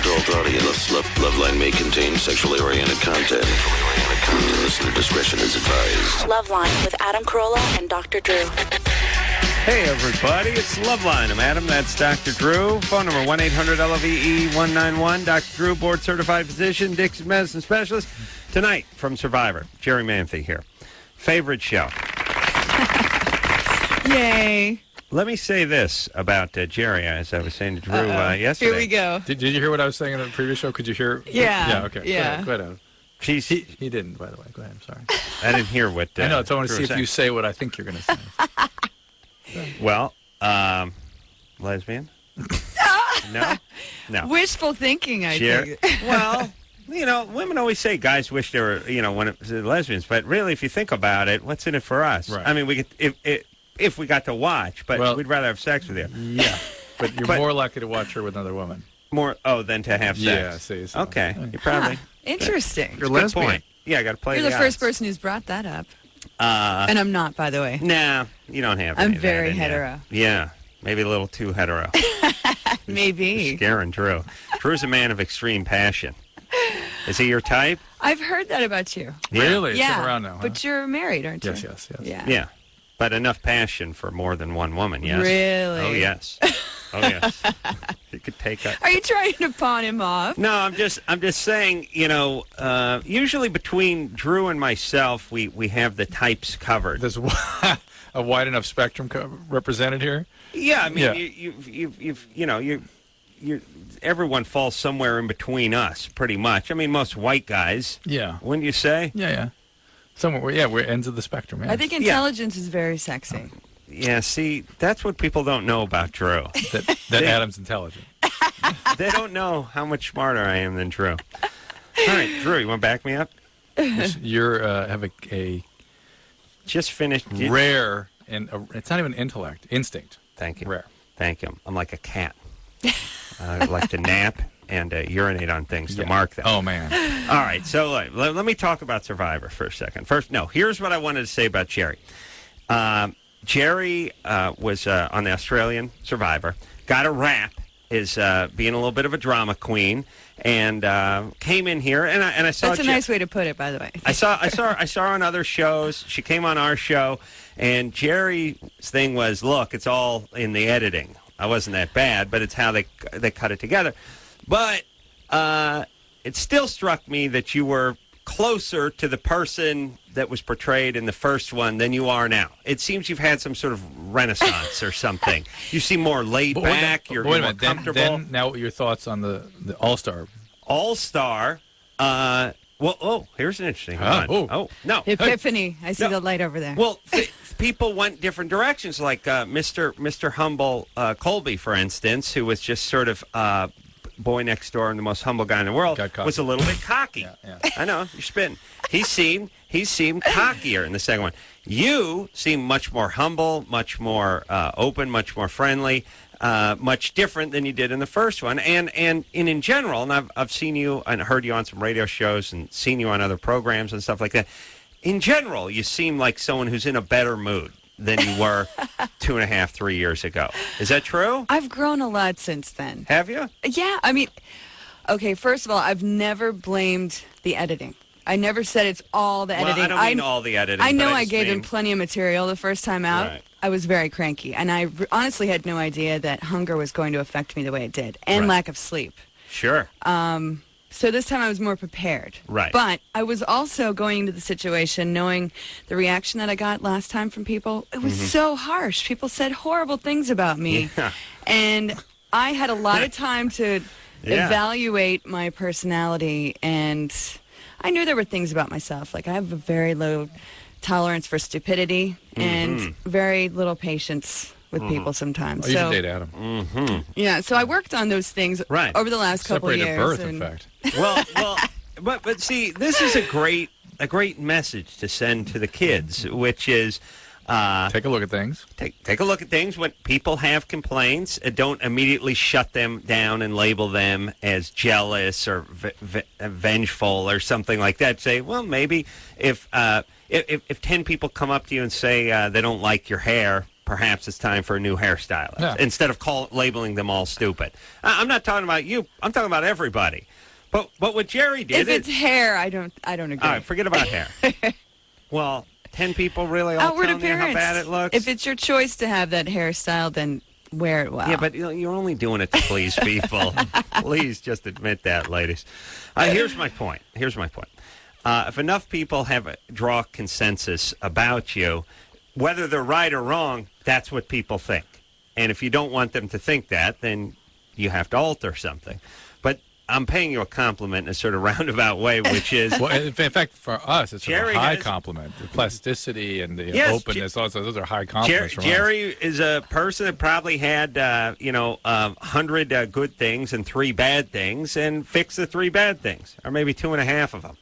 adult audience. Loveline may contain sexually oriented content. Listener discretion is advised. Loveline with Adam Carolla and Dr. Drew. Hey, everybody. It's Loveline. I'm Adam. That's Dr. Drew. Phone number 1-800-LOVE-191. Dr. Drew, board-certified physician, Dixon medicine specialist. Tonight, from Survivor, Jerri Manthey here. Favorite show. Yay. Let me say this about Jerri, as I was saying to Drew yesterday. Here we go. Did you hear what I was saying in the previous show? Could you hear? Yeah. Yeah, okay. Yeah. Go ahead. He didn't, by the way. Go ahead. I'm sorry. I didn't hear what I know, so I want to Drew see if you say what I think you're going to say. Well, lesbian? No? No. Wishful thinking, I think. Well, women always say guys wish they were, when it was lesbians. But really, if you think about it, what's in it for us? Right. I mean, we could, if we got to watch, but we'd rather have sex with you. Yeah, but you're more likely to watch her with another woman. Than to have sex. Yeah, see. So. Okay, you probably. Interesting. You're lesbian. Point. Yeah, I got to play You're the first person who's brought that up. And I'm not, by the way. Nah, you don't have. I'm very hetero. Yeah, maybe a little too hetero. Maybe. You're scaring Drew. Drew's a man of extreme passion. Is he your type? I've heard that about you. Really? Yeah. Stick around now, huh? But you're married, aren't you? Yes. Yeah. Yeah. But enough passion for more than one woman, yes? Really? Oh, yes. Oh, yes. You could take a... Are you trying to pawn him off? No, I'm just saying, usually between Drew and myself, we have the types covered. There's a wide enough spectrum represented here? Yeah, I mean, yeah. Everyone falls somewhere in between us, pretty much. I mean, most white guys. Yeah. Wouldn't you say? Yeah. Somewhere, we're ends of the spectrum. Yeah. I think intelligence is very sexy. Yeah, see, that's what people don't know about Drew. that Adam's intelligent. They don't know how much smarter I am than Drew. All right, Drew, you want to back me up? You're have a just finished rare, and it's not even intellect, instinct. Thank you. Rare. Thank you. I'm like a cat. I like to nap and urinate on things to mark them. Oh, man. All right, so let me talk about Survivor for a second. Here's what I wanted to say about Jerri. Jerri was on the Australian Survivor, got a rap as being a little bit of a drama queen, and came in here, and I saw. That's a nice way to put it, by the way. I saw her on other shows. She came on our show, and Jerry's thing was, look, it's all in the editing. I wasn't that bad, but it's how they cut it together. But it still struck me that you were closer to the person that was portrayed in the first one than you are now. It seems you've had some sort of renaissance or something. You seem more laid back. You're more comfortable. Then now your thoughts on the All-Star. All-Star. Here's an interesting one. Oh, no. Epiphany. I see the light over there. Well, people went different directions, like Mr. Humble Colby, for instance, who was just sort of boy next door and the most humble guy in the world, was a little bit cocky. Yeah. I know, you're spitting. He seemed cockier in the second one. You seem much more humble, much more open, much more friendly, much different than you did in the first one. And in general, and I've seen you and heard you on some radio shows and seen you on other programs and stuff like that. In general, you seem like someone who's in a better mood than you were 2.5, 3 years ago. Is that true? I've grown a lot since then. Have you? Yeah, I mean, okay, first of all, I've never blamed the editing. I never said it's all the editing. Well, I don't mean all the editing. I know I gave him plenty of material the first time out. Right. I was very cranky, and I honestly had no idea that hunger was going to affect me the way it did, and lack of sleep. Sure. So this time I was more prepared. Right. But I was also going into the situation knowing the reaction that I got last time from people. It was so harsh. People said horrible things about me. Yeah. And I had a lot of time to evaluate my personality, and I knew there were things about myself. Like I have a very low tolerance for stupidity and very little patience with people sometimes. You should date Adam. Yeah, so I worked on those things over the last couple of years. Separated birth, in fact. Well, but see, this is a great message to send to the kids, which is take a look at things. Take a look at things. When people have complaints, don't immediately shut them down and label them as jealous or vengeful or something like that. Say, well, maybe if 10 people come up to you and say they don't like your hair, perhaps it's time for a new hairstylist Yeah. instead of labeling them all stupid. I'm not talking about you. I'm talking about everybody. But what Jerry did... If it's hair, I don't agree. All right, forget about hair. Well, 10 people really all Outward telling you appearance. how bad it looks? If it's your choice to have that hairstyle, then wear it well. Yeah, but you're only doing it to please people. Please just admit that, ladies. Here's my point. If enough people draw consensus about you, whether they're right or wrong, that's what people think. And if you don't want them to think that, then you have to alter something. But I'm paying you a compliment in a sort of roundabout way, which is... Well, in fact, for us, it's Jerry a high has- compliment. The plasticity and the Yes, openness, also, those are high compliments from us. Jerry is a person that probably had, 100 good things and 3 bad things, and fixed the 3 bad things, or maybe 2.5 of them.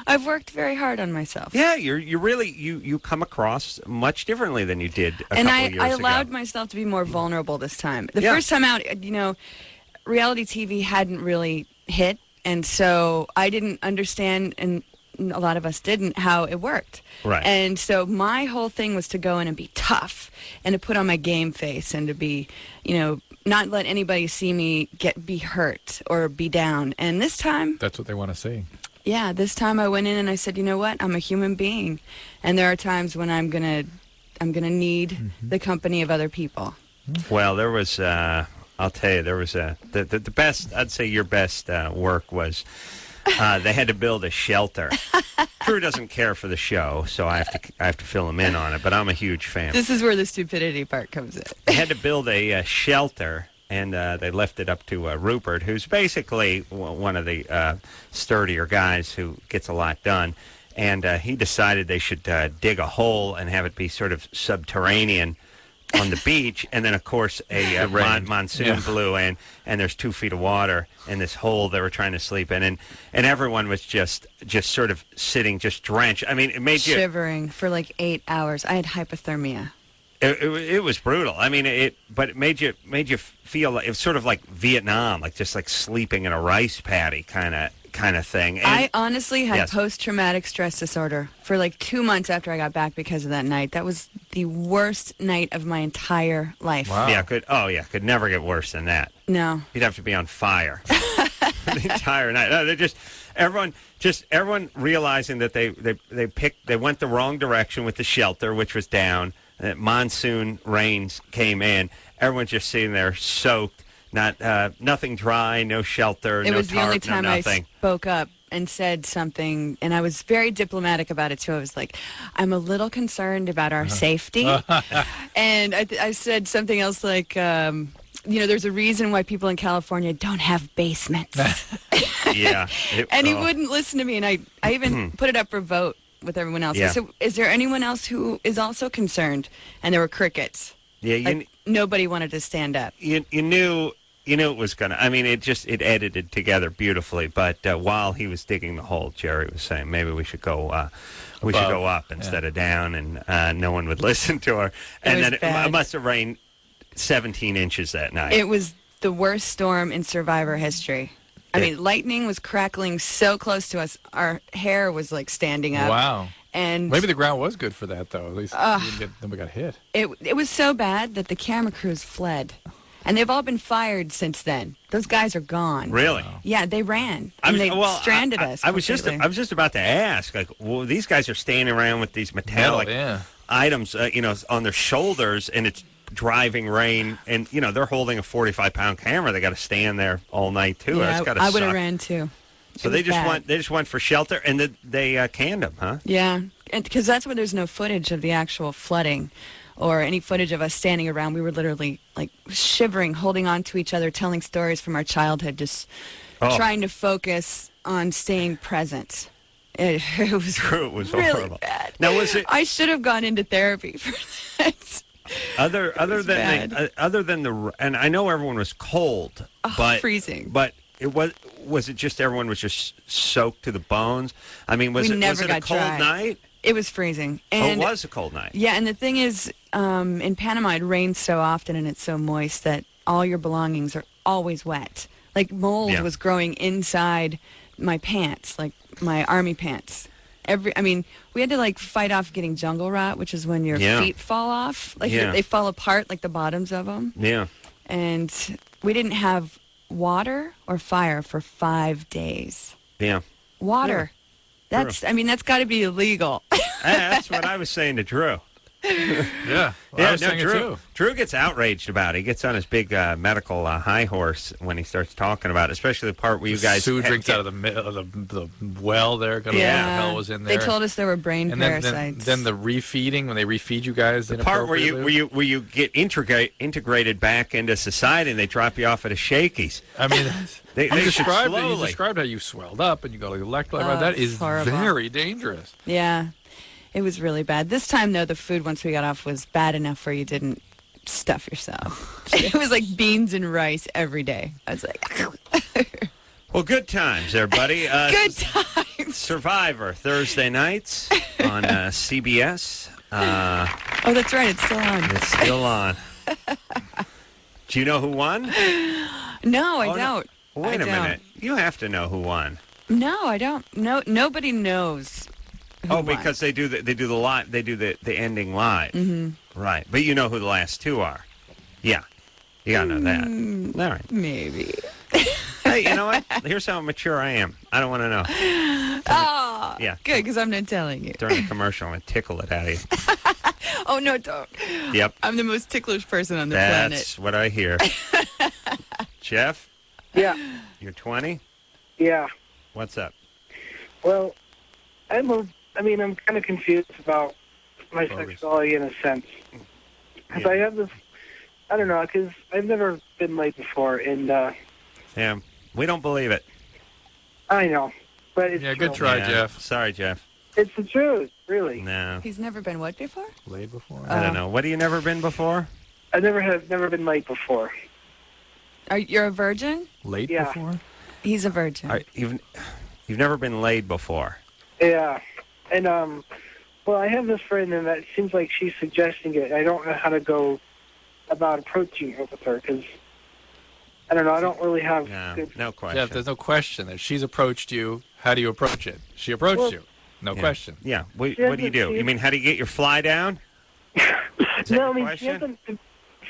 I've worked very hard on myself. Yeah, you really you come across much differently than you did a couple of years ago. And I allowed myself to be more vulnerable this time. The Yeah. first time out, reality TV hadn't really hit, and so I didn't understand, and a lot of us didn't, how it worked. Right. And so my whole thing was to go in and be tough and to put on my game face and to be, not let anybody see me be hurt or be down. And this time, That's what they want to see. yeah, this time I went in and I said, you know what? I'm a human being, and there are times when I'm gonna need the company of other people. Well, there was, I'll tell you, there was the best, I'd say your best work was they had to build a shelter. Drew doesn't care for the show, so I have to fill him in on it, but I'm a huge fan. This is where the stupidity part comes in. They had to build a shelter, and they left it up to Rupert, who's basically one of the sturdier guys who gets a lot done. And he decided they should dig a hole and have it be sort of subterranean on the beach. And then, of course, a monsoon blew in, and there's 2 feet of water in this hole they were trying to sleep in. And everyone was just sort of sitting, just drenched. I mean, it made you... Shivering for like 8 hours. I had hypothermia. It was brutal. I mean, but it made you feel like it was sort of like Vietnam, like just like sleeping in a rice paddy kind of thing. And, I honestly had Yes. post-traumatic stress disorder for like 2 months after I got back because of that night. That was the worst night of my entire life. Wow. Yeah, could never get worse than that. No. You'd have to be on fire the entire night. No, everyone realizing that they went the wrong direction with the shelter, which was down. That monsoon rains came in. Everyone's just sitting there soaked, nothing dry, no shelter, It no was the only tarp, no time I nothing. spoke up and said something, and I was very diplomatic about it too. I was like, I'm a little concerned about our safety. And I said something else like, there's a reason why people in California don't have basements. Yeah. And he wouldn't listen to me, and I even put it up for vote with everyone else. Yeah. I said, is there anyone else who is also concerned? And there were crickets. Yeah, Nobody wanted to stand up. you knew it was gonna. I mean, it edited together beautifully. But while he was digging the hole, Jerry was saying maybe we should go up instead of down, and no one would listen to her. And was then bad. it must have rained 17 inches that night. It was the worst storm in Survivor history. I mean, lightning was crackling so close to us. Our hair was like standing up. Wow. And Maybe the ground was good for that, though. At least then we got hit. it was so bad that the camera crews fled. And they've all been fired since then. Those guys are gone. Really? Yeah, they ran. And they stranded us. I was just about to ask, like, well, these guys are standing around with these metallic items, on their shoulders, and it's driving rain, and they're holding a 45-pound camera. They got to stand there all night too. Yeah, That's got to I would have suck. ran too. So It they was just bad. went for shelter, and they canned them, huh? Yeah, because that's where there's no footage of the actual flooding or any footage of us standing around. We were literally like shivering, holding on to each other, telling stories from our childhood, just trying to focus on staying present. It was True, it was really horrible. bad. Now, was it I should have gone into therapy for that. other than the and I know everyone was cold, but freezing. But it was it just everyone was just soaked to the bones? I mean, was We it never a got cold dry. night? It was freezing. Oh, And it was a cold night. yeah, and the thing is, in Panama, it rains so often and it's so moist that all your belongings are always wet. Like mold Yeah. was growing inside my pants, like my army pants. We had to like fight off getting jungle rot, which is when your feet fall off. Like they fall apart, like the bottoms of them. Yeah. And we didn't have water or fire for 5 days. Yeah. Water. Yeah. That's got to be illegal. That's what I was saying to Drew. Yeah. Well, I was saying it too. Drew gets outraged about it. He gets on his big medical high horse when he starts talking about it, especially the part where you guys... Sue drinks out of the well there. God, what the hell was in there. They told us there were brain parasites. Then the refeeding, when they refeed you guys. The part where you get integrated back into society and they drop you off at a Shakey's. I mean... You described how you swelled up and you got electrolyte. That is horrible. Very dangerous. Yeah. It was really bad. This time, though, the food, once we got off, was bad enough where you didn't stuff yourself. It was like beans and rice every day. I was like... Well, good times, everybody. Good times. Survivor, Thursday nights on CBS. Oh, that's right. It's still on. It's still on. Do you know who won? No, I don't. No. Wait a minute. You have to know who won. No, I don't. No, nobody knows. Because they do the ending live. Mm-hmm. Right. But you know who the last two are. Yeah. You gotta know that. All right. Maybe. Hey, you know what? Here's how mature I am. I don't want to know. Oh, yeah. Good, because I'm not telling you. During the commercial, I'm going to tickle it out of you. Oh, no, don't. Yep. I'm the most ticklish person on the planet. That's what I hear. Jeff? Yeah. You're 20? Yeah. What's up? Well, I'm kind of confused about my sexuality in a sense. Because I have this, I don't know, because I've never been laid before, and... yeah, we don't believe it. I know, but it's true. Good try, Jeff. Sorry, Jeff. It's the truth, really. No. He's never been what before? Laid before? I don't know. What have you never been before? I never been laid before. You're a virgin? Laid before? He's a virgin. You've never been laid before? Yeah. And, well, I have this friend, and it seems like she's suggesting it. I don't know how to go about approaching it with her, because, I don't know, I don't really have no question. Jeff, there's no question that she's approached you. How do you approach it? She approached you. No question. Yeah. What do you do? You mean, how do you get your fly down? No, I mean,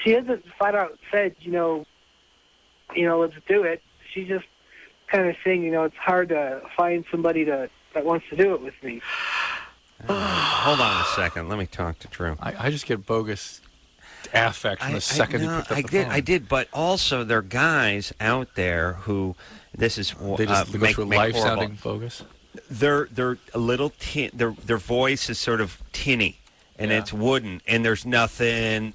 she hasn't flat out said, let's do it. She's just kind of saying, it's hard to find somebody that wants to do it with me. Hold on a second. Let me talk to Drew. I just get bogus affect from the second you picked up the phone. I did, but also there are guys out there who they just go through life sounding bogus. They're a little their voice is sort of tinny and it's wooden and there's nothing.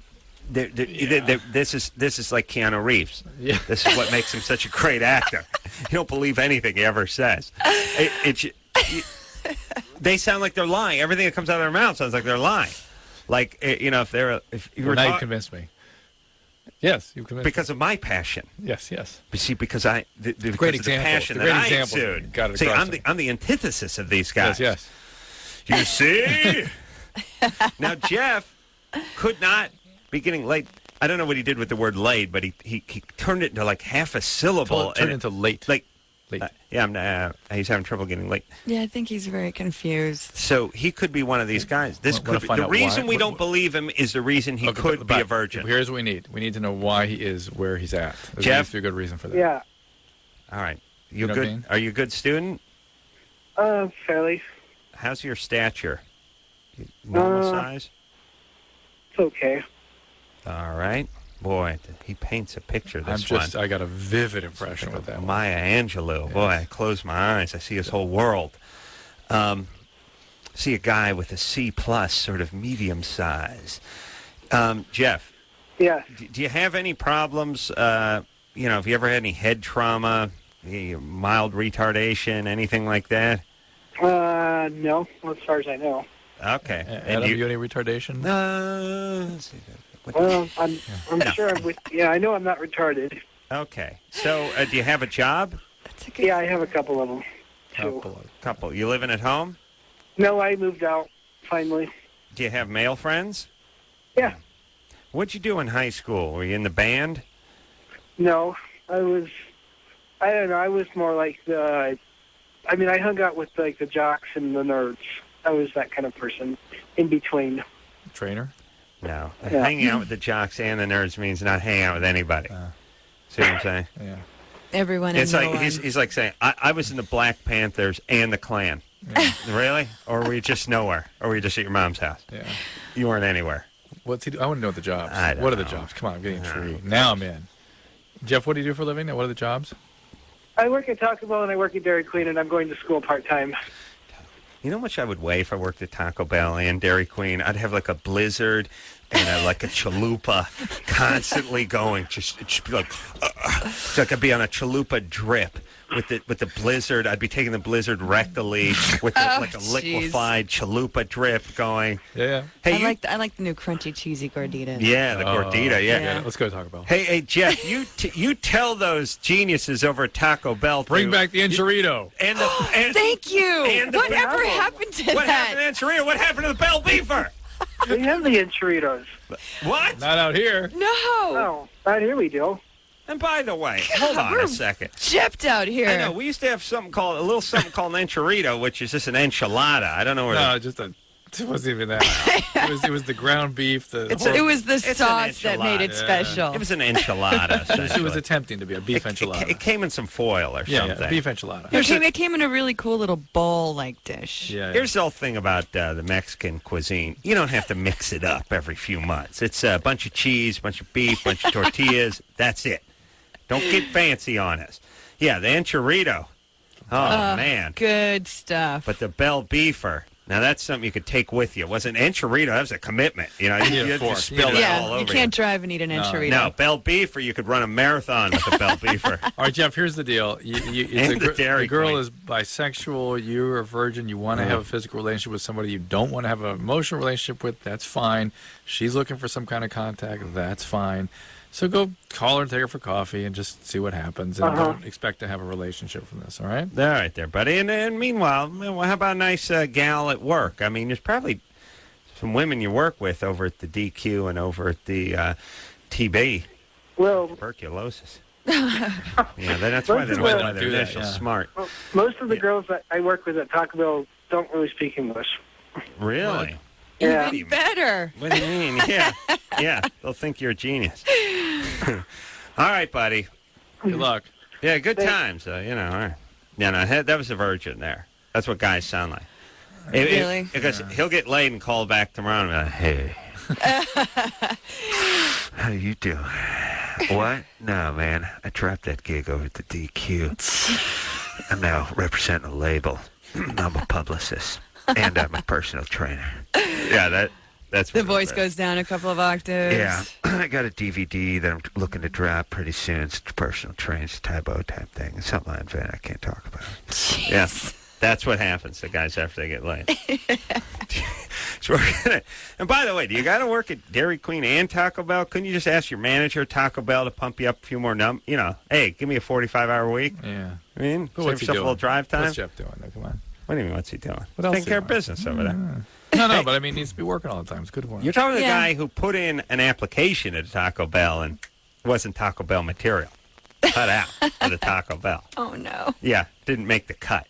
This is like Keanu Reeves. Yeah. This is what makes him such a great actor. You don't believe anything he ever says. They sound like they're lying. Everything that comes out of their mouth sounds like they're lying. Like if you were now you convinced me. Yes, you convinced because of my passion. Yes. But see, because the great example. Passion the that great I example. exude. See, I'm the antithesis of these guys. Yes. You see. Now Jeff could not be getting laid. I don't know what he did with the word laid, but he turned it into like half a syllable. Turned into late. Late. He's having trouble getting late. Yeah, I think he's very confused. So he could be one of these guys. The reason we don't believe him is the reason he could be a virgin. Here's what we need. We need to know why he is where he's at. There's Jeff, a good reason for that. Yeah. All right. You good? What I mean? Are you a good student? Fairly. How's your stature? Normal size? It's okay. All right. Boy, he paints a picture, this one. I got a vivid impression with that. Maya Angelou. Yes. Boy, I close my eyes. I see his whole world. See a guy with a C+, sort of medium size. Jeff. Yeah. Do you have any problems, have you ever had any head trauma, mild retardation, anything like that? No, as far as I know. Okay. And do you have any retardation? Let's see. Well, I'm sure I'm with... Yeah, I know I'm not retarded. Okay. So, do you have a job? Yeah, I have a couple of them. Couple. You living at home? No, I moved out, finally. Do you have male friends? Yeah. What'd you do in high school? Were you in the band? No, I don't know, I was more like the I mean, I hung out with like the jocks and the nerds. I was that kind of person in between. Trainer? No. Yeah. Hanging out with the jocks and the nerds means not hanging out with anybody. See what I'm saying? Yeah. Everyone It's and like no one. he's like saying, I was in the Black Panthers and the Klan. Yeah. Really? Or were you just nowhere? Or were you just at your mom's house? Yeah. You weren't anywhere. What's he do? I want to know the jobs. I don't What are the know. jobs? Come on, I'm getting intrigued. Now I'm in. Jeff, what do you do for a living? What are the jobs? I work at Taco Bell and I work at Dairy Queen, and I'm going to school part-time. You know how much I would weigh if I worked at Taco Bell and Dairy Queen? I'd have like a blizzard and like a chalupa constantly going. Just be like, it's like I'd be on a chalupa drip with the blizzard. I'd be taking the blizzard rectally with like a liquefied chalupa drip going. Yeah. Hey, I like the new crunchy cheesy gordita. Yeah, the gordita. Yeah. Let's go to Taco Bell. Hey, Jeff, you tell those geniuses over at Taco Bell Bring back the enchilito. And Thank you. And Whatever happened to what that? happened to the enchilito? What happened to the bell beefer? We have the enchiladas. What? Not out here. No. Oh, out here we do. And by the way, hold on a second. Gypped out here. I know we used to have something called an enchilito, which is just an enchilada. I don't know where. No, it wasn't even that. It was the ground beef. It was the sauce that made it special. It was an enchilada. She was attempting to be a beef enchilada. It came in some foil or something. Yeah, beef enchilada. It came in a really cool little bowl-like dish. Yeah. Here's the whole thing about the Mexican cuisine. You don't have to mix it up every few months. It's a bunch of cheese, bunch of beef, bunch of tortillas. That's it. Don't get fancy on us. Yeah, the enchilito. Oh, man. Good stuff. But the bell beefer. Now, that's something you could take with you. It wasn't enchilito. That was a commitment. You know, you had to spill it all over you can't drive and eat an enchilito. No, bell beef, or you could run a marathon with a bell beefer. All right, Jeff, here's the deal. The girl is bisexual. You're a virgin. You want to have a physical relationship with somebody you don't want to have an emotional relationship with. That's fine. She's looking for some kind of contact. That's fine. So go call her and take her for coffee and just see what happens. And don't expect to have a relationship from this, all right? All right there, buddy. And meanwhile, how about a nice gal at work? I mean, there's probably some women you work with over at the DQ and over at the TB. Well, tuberculosis. Yeah, that's why they don't want their initials. Smart. Well, most of the girls that I work with at Taco Bell don't really speak English. Really? Yeah. Even better. What do you mean? Yeah, they'll think you're a genius. All right, buddy. Good luck. Yeah, good times. All right. Yeah, no, that was a virgin there. That's what guys sound like. Really? Because he'll get laid and call back tomorrow and be like, hey. How you doing? What? No, man. I dropped that gig over at the DQ. I'm now representing a label. I'm a publicist. And I'm a personal trainer. Yeah, that's the voice goes down a couple of octaves. Yeah, I got a DVD that I'm looking to drop pretty soon. It's a personal trainer, Tybo type thing. It's something I invent. I can't talk about it. Jeez. Yeah, that's what happens to guys after they get laid. So and by the way, do you got to work at Dairy Queen and Taco Bell? Couldn't you just ask your manager at Taco Bell to pump you up a few more hey, give me a 45-hour week? Yeah. I mean, but save yourself a little drive time. What's Jeff doing? Come on. What do you mean, what's he doing? What else taking care of business over there. No, but I mean, he needs to be working all the time. It's good for him. You're talking to the guy who put in an application at Taco Bell and it wasn't Taco Bell material. Cut out at a Taco Bell. Oh, no. Yeah, didn't make the cut.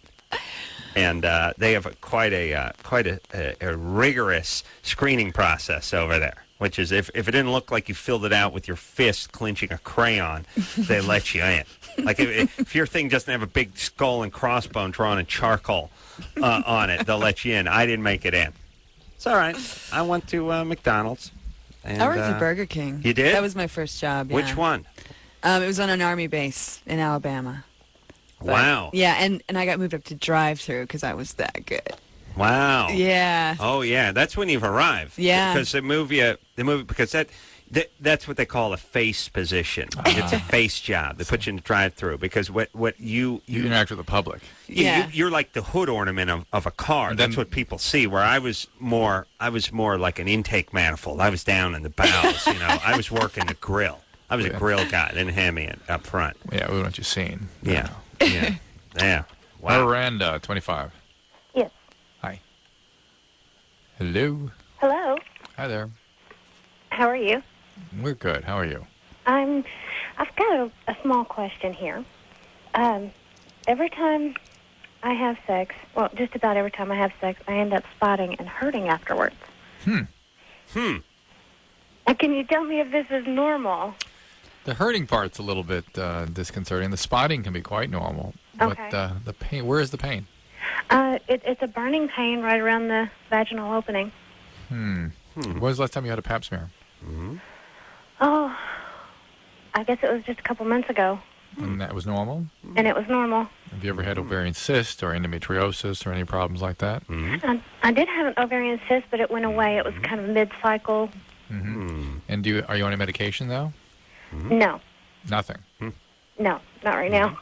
And they have quite a rigorous screening process over there, which is if it didn't look like you filled it out with your fist clenching a crayon, they let you in. Like if your thing doesn't have a big skull and crossbone drawn in charcoal on it, they'll let you in. I didn't make it in. It's all right. I went to McDonald's. And, I worked at Burger King. You did? That was my first job. Yeah. Which one? It was on an Army base in Alabama. But, wow. Yeah, and I got moved up to drive-through because I was that good. Wow. Yeah. Oh, yeah. That's when you've arrived. Yeah. Because because that's what they call a face position. It's a face job. They put you in the drive-through because what you interact with the public. Yeah. You're like the hood ornament of a car. And then, that's what people see. Where I was more like an intake manifold. I was down in the bowels. I was working the grill. I was a grill guy. They didn't have me up front. Yeah, we want you seen. Yeah. Yeah. Yeah. Wow. Miranda, 25. Yes. Hi. Hello. Hello. Hi there. How are you? We're good. How are you? I've got a small question here. Every time I have sex, well, just about every time I have sex, I end up spotting and hurting afterwards. Hmm. Can you tell me if this is normal? The hurting part's a little bit disconcerting. The spotting can be quite normal. Okay. But the pain, where is the pain? It's a burning pain right around the vaginal opening. When was the last time you had a pap smear? Oh, I guess it was just a couple months ago. And that was normal? And it was normal. Have you ever had ovarian cyst or endometriosis or any problems like that? I did have an ovarian cyst, but it went away. It was kind of mid-cycle. And are you on a medication, though? No. Nothing? No, not right now.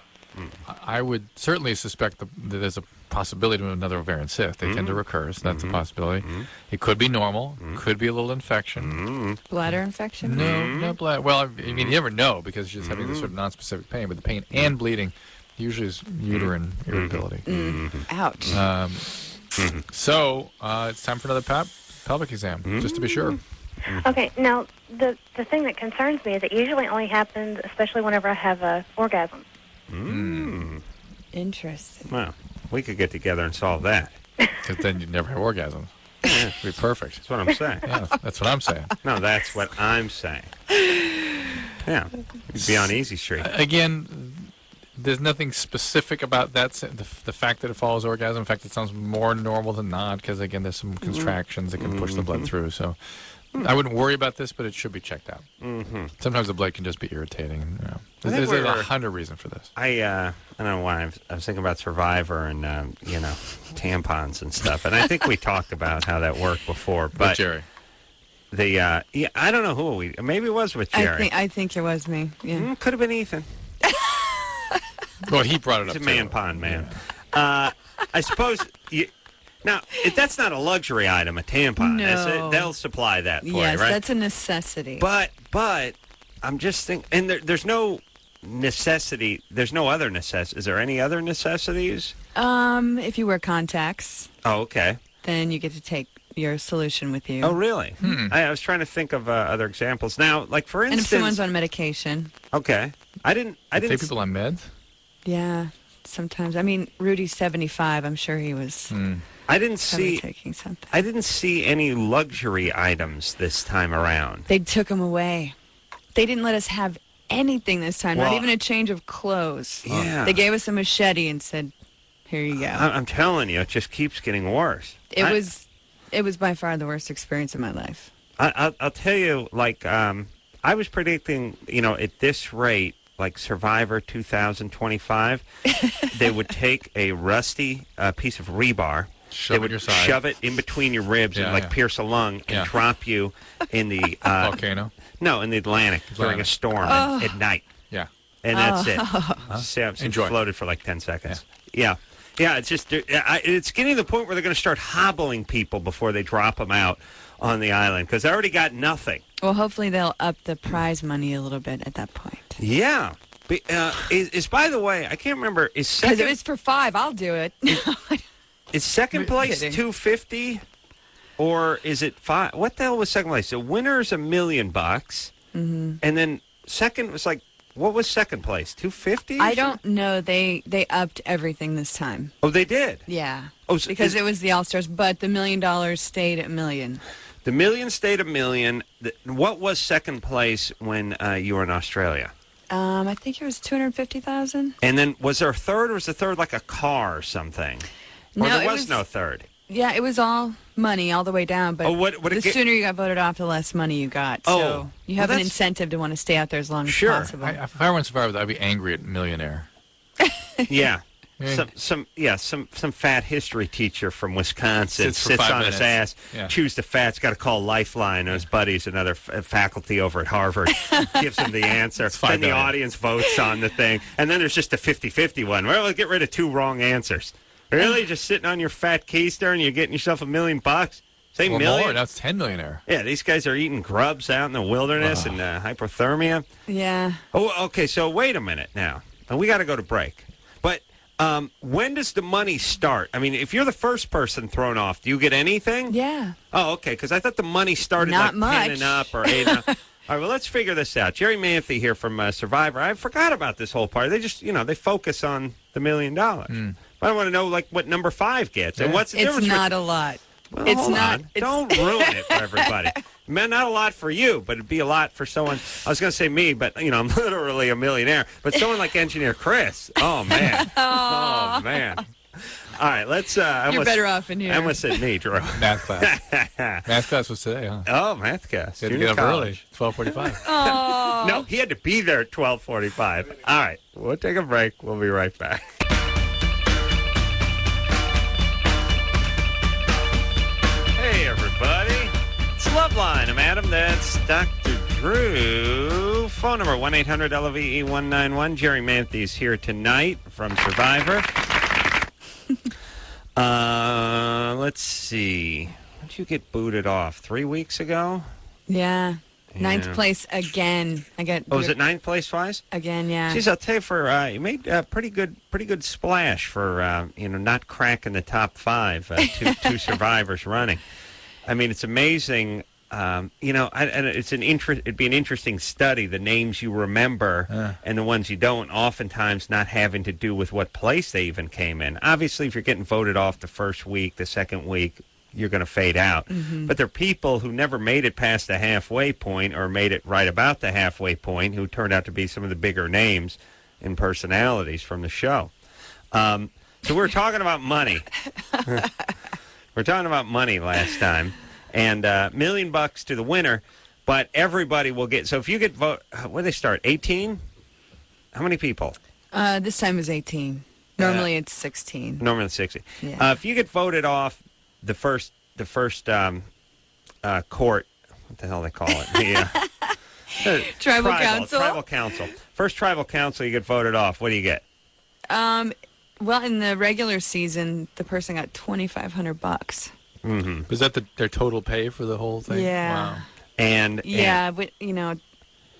I would certainly suspect that there's a possibility of another ovarian cyst. They tend to recur, so that's a possibility. It could be normal. Could be a little infection. Bladder infection? No bladder. Well, I mean, you never know because you're just having this sort of nonspecific pain, but the pain and bleeding usually is uterine irritability. Ouch. So it's time for another pelvic exam, just to be sure. Okay, now, the thing that concerns me is it usually only happens, especially whenever I have a orgasm. Interesting. Well, we could get together and solve that. Because then you'd never have orgasms. It'd be perfect. That's what I'm saying. Yeah, that's what I'm saying. No, that's what I'm saying. Yeah, you'd be on Easy Street. Again, there's nothing specific about that. The fact that it follows orgasm, in fact, it sounds more normal than not because, again, there's some contractions that can push the blood through. So I wouldn't worry about this, but it should be checked out. Sometimes the blood can just be irritating. You know. There's 100 reasons for this. I don't know why. I was thinking about Survivor and, tampons and stuff. And I think we talked about how that worked before. But Jerri. I don't know who maybe it was with Jerri. I think it was me. Yeah. Could have been Ethan. Well, he brought it up. He's a man pond man. I suppose. Now, that's not a luxury item, a tampon, is it? They'll supply that for you, right? Yes, that's a necessity. But I'm just thinking, and there's no necessity. There's no other necessity. Is there any other necessities? If you wear contacts. Oh, okay. Then you get to take your solution with you. Oh, really? I was trying to think of other examples. Now, like for instance, and if someone's on medication. Okay, I didn't. Take people on meds. Yeah, sometimes. I mean, Rudy's 75. I'm sure he was. I didn't see taking something. I didn't see any luxury items this time around. They took them away. They didn't let us have anything this time. Well, not even a change of clothes. Yeah. They gave us a machete and said, "Here you go." I'm telling you, it just keeps getting worse. It was by far the worst experience of my life. I'll tell you, like I was predicting, at this rate, like Survivor 2025, they would take a rusty piece of rebar. Shove it in between your ribs and pierce a lung and drop you in the volcano. No, in the Atlantic during a storm at night. Yeah, and that's it. Enjoy. Floated for like 10 seconds. Yeah. It's just it's getting to the point where they're going to start hobbling people before they drop them out on the island because they already got nothing. Well, hopefully they'll up the prize money a little bit at that point. Yeah. Is by the way, I can't remember. Because if it's for $5, I'll do it. Is second place $250, or is it $5? What the hell was second place? The winner's $1 million, and then second was like, what was second place? $250? I don't know. They upped everything this time. Oh, they did. Yeah. Oh, so because it was the All Stars, but the $1 million stayed at $1 million. The $1 million stayed $1 million. What was second place when you were in Australia? I think it was $250,000. And then was there a third, or was the third like a car or something? Or no, there was no third. Yeah, it was all money all the way down. But the sooner you got voted off, the less money you got. So you have an incentive to want to stay out there as long as possible. If I were Survivor, I'd be angry at Millionaire. Yeah. Some fat history teacher from Wisconsin sits on minutes. his ass, chews the fat's got to call Lifeline, his buddies, another faculty over at Harvard, gives him the answer. Then the audience votes on the thing. And then there's just a 50-50 one. Well, let's get rid of 2 wrong answers. Really? Just sitting on your fat keister and you're getting yourself $1 million? Say $1 million? More. That's 10 millionaire. Yeah, these guys are eating grubs out in the wilderness and hypothermia. Yeah. Oh, okay. So wait a minute now. We got to go to break. But when does the money start? I mean, if you're the first person thrown off, do you get anything? Yeah. Oh, okay. Because I thought the money started Not like much. 10 and up or 8 and up. All right, well, let's figure this out. Jerri Manthey here from Survivor. I forgot about this whole part. They just, they focus on the $1 million. I want to know like what number 5 gets and what's the difference. It's not a lot. Well, it's hold not. on. Don't ruin it for everybody. Man, not a lot for you, but it'd be a lot for someone. I was going to say me, but I'm literally a millionaire. But someone like Engineer Chris. Oh man. Oh man. All right, let's. You're better off in here. I almost said me, Drew. Math class. Math class was today, huh? Oh, math class. He had to get up early. 12:45. Oh. No, he had to be there at 12:45. All right, we'll take a break. We'll be right back. Hey, everybody. It's Loveline. I'm Adam. That's Dr. Drew. Phone number 1-800-LOVE-191. Jerri Manthey's here tonight from Survivor. Let's see. When did you get booted off? 3 weeks ago? Yeah. Ninth place again. Was it ninth place twice? Again, yeah. Geez, I'll tell you, you made a pretty good splash for not cracking the top 5. Two survivors running. I mean, it's amazing. And it'd be an interesting study, the names you remember and the ones you don't, oftentimes not having to do with what place they even came in. Obviously, if you're getting voted off the first week, the second week, you're going to fade out. Mm-hmm. But there are people who never made it past the halfway point or made it right about the halfway point who turned out to be some of the bigger names and personalities from the show. So we were talking about money. We're talking about money last time. And $1 million to the winner, but everybody will get. So if you get vote, where do they start? 18? How many people? This time is 18. Normally it's 16. Normally it's 16. Yeah. If you get voted off, the first court, what the hell they call it? The Tribal council. Tribal council. First tribal council, you get voted off. What do you get? Well, in the regular season, the person got $2,500. Mm-hmm. Was that their total pay for the whole thing? Yeah. Wow. But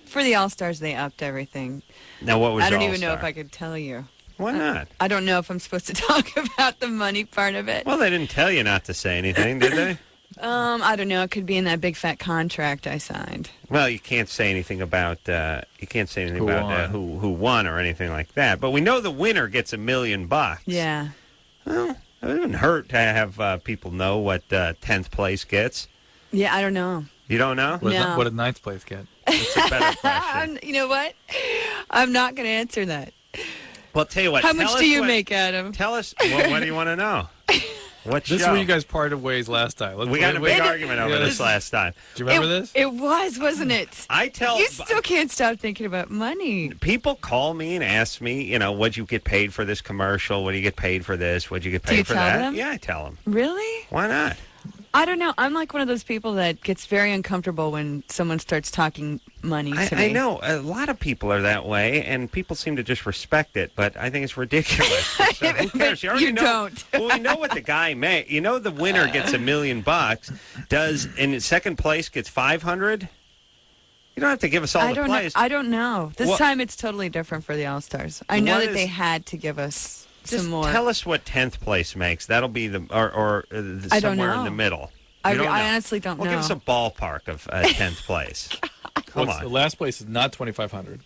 for the All-Stars, they upped everything. Now, what was I don't All-Star? even know if I could tell you. Why not? I don't know if I'm supposed to talk about the money part of it. Well, they didn't tell you not to say anything, did they? I don't know. It could be in that big fat contract I signed. Well, you can't say anything about who won or anything like that. But we know the winner gets $1 million. Yeah. Well, it wouldn't hurt to have people know what 10th place gets. Yeah, I don't know. You don't know? No. What did 9th place get? It's a better question. You know what? I'm not going to answer that. Well, tell you what. How much do you make, Adam? Tell us. Well, what do you want to know? What show? This is where you guys parted ways last time. We got in a big argument over this last time. Do you remember this? It was, wasn't it? You still can't stop thinking about money. People call me and ask me, what'd you get paid for this commercial? What do you get paid for this? What'd you get paid for that? Do you tell them? Yeah, I tell them. Really? Why not? I don't know. I'm like one of those people that gets very uncomfortable when someone starts talking money to me. I know. A lot of people are that way, and people seem to just respect it, but I think it's ridiculous. So who cares? You don't. Well, we know what the guy made. The winner gets $1 million. And second place gets 500. You don't have to give us all the plays. I don't know. This time it's totally different for the All-Stars. I know that they had to give us some more. Tell us what 10th place makes. That'll be somewhere in the middle. I honestly don't know. Well, give us a ballpark of 10th place. Come on. The last place is not 2,500.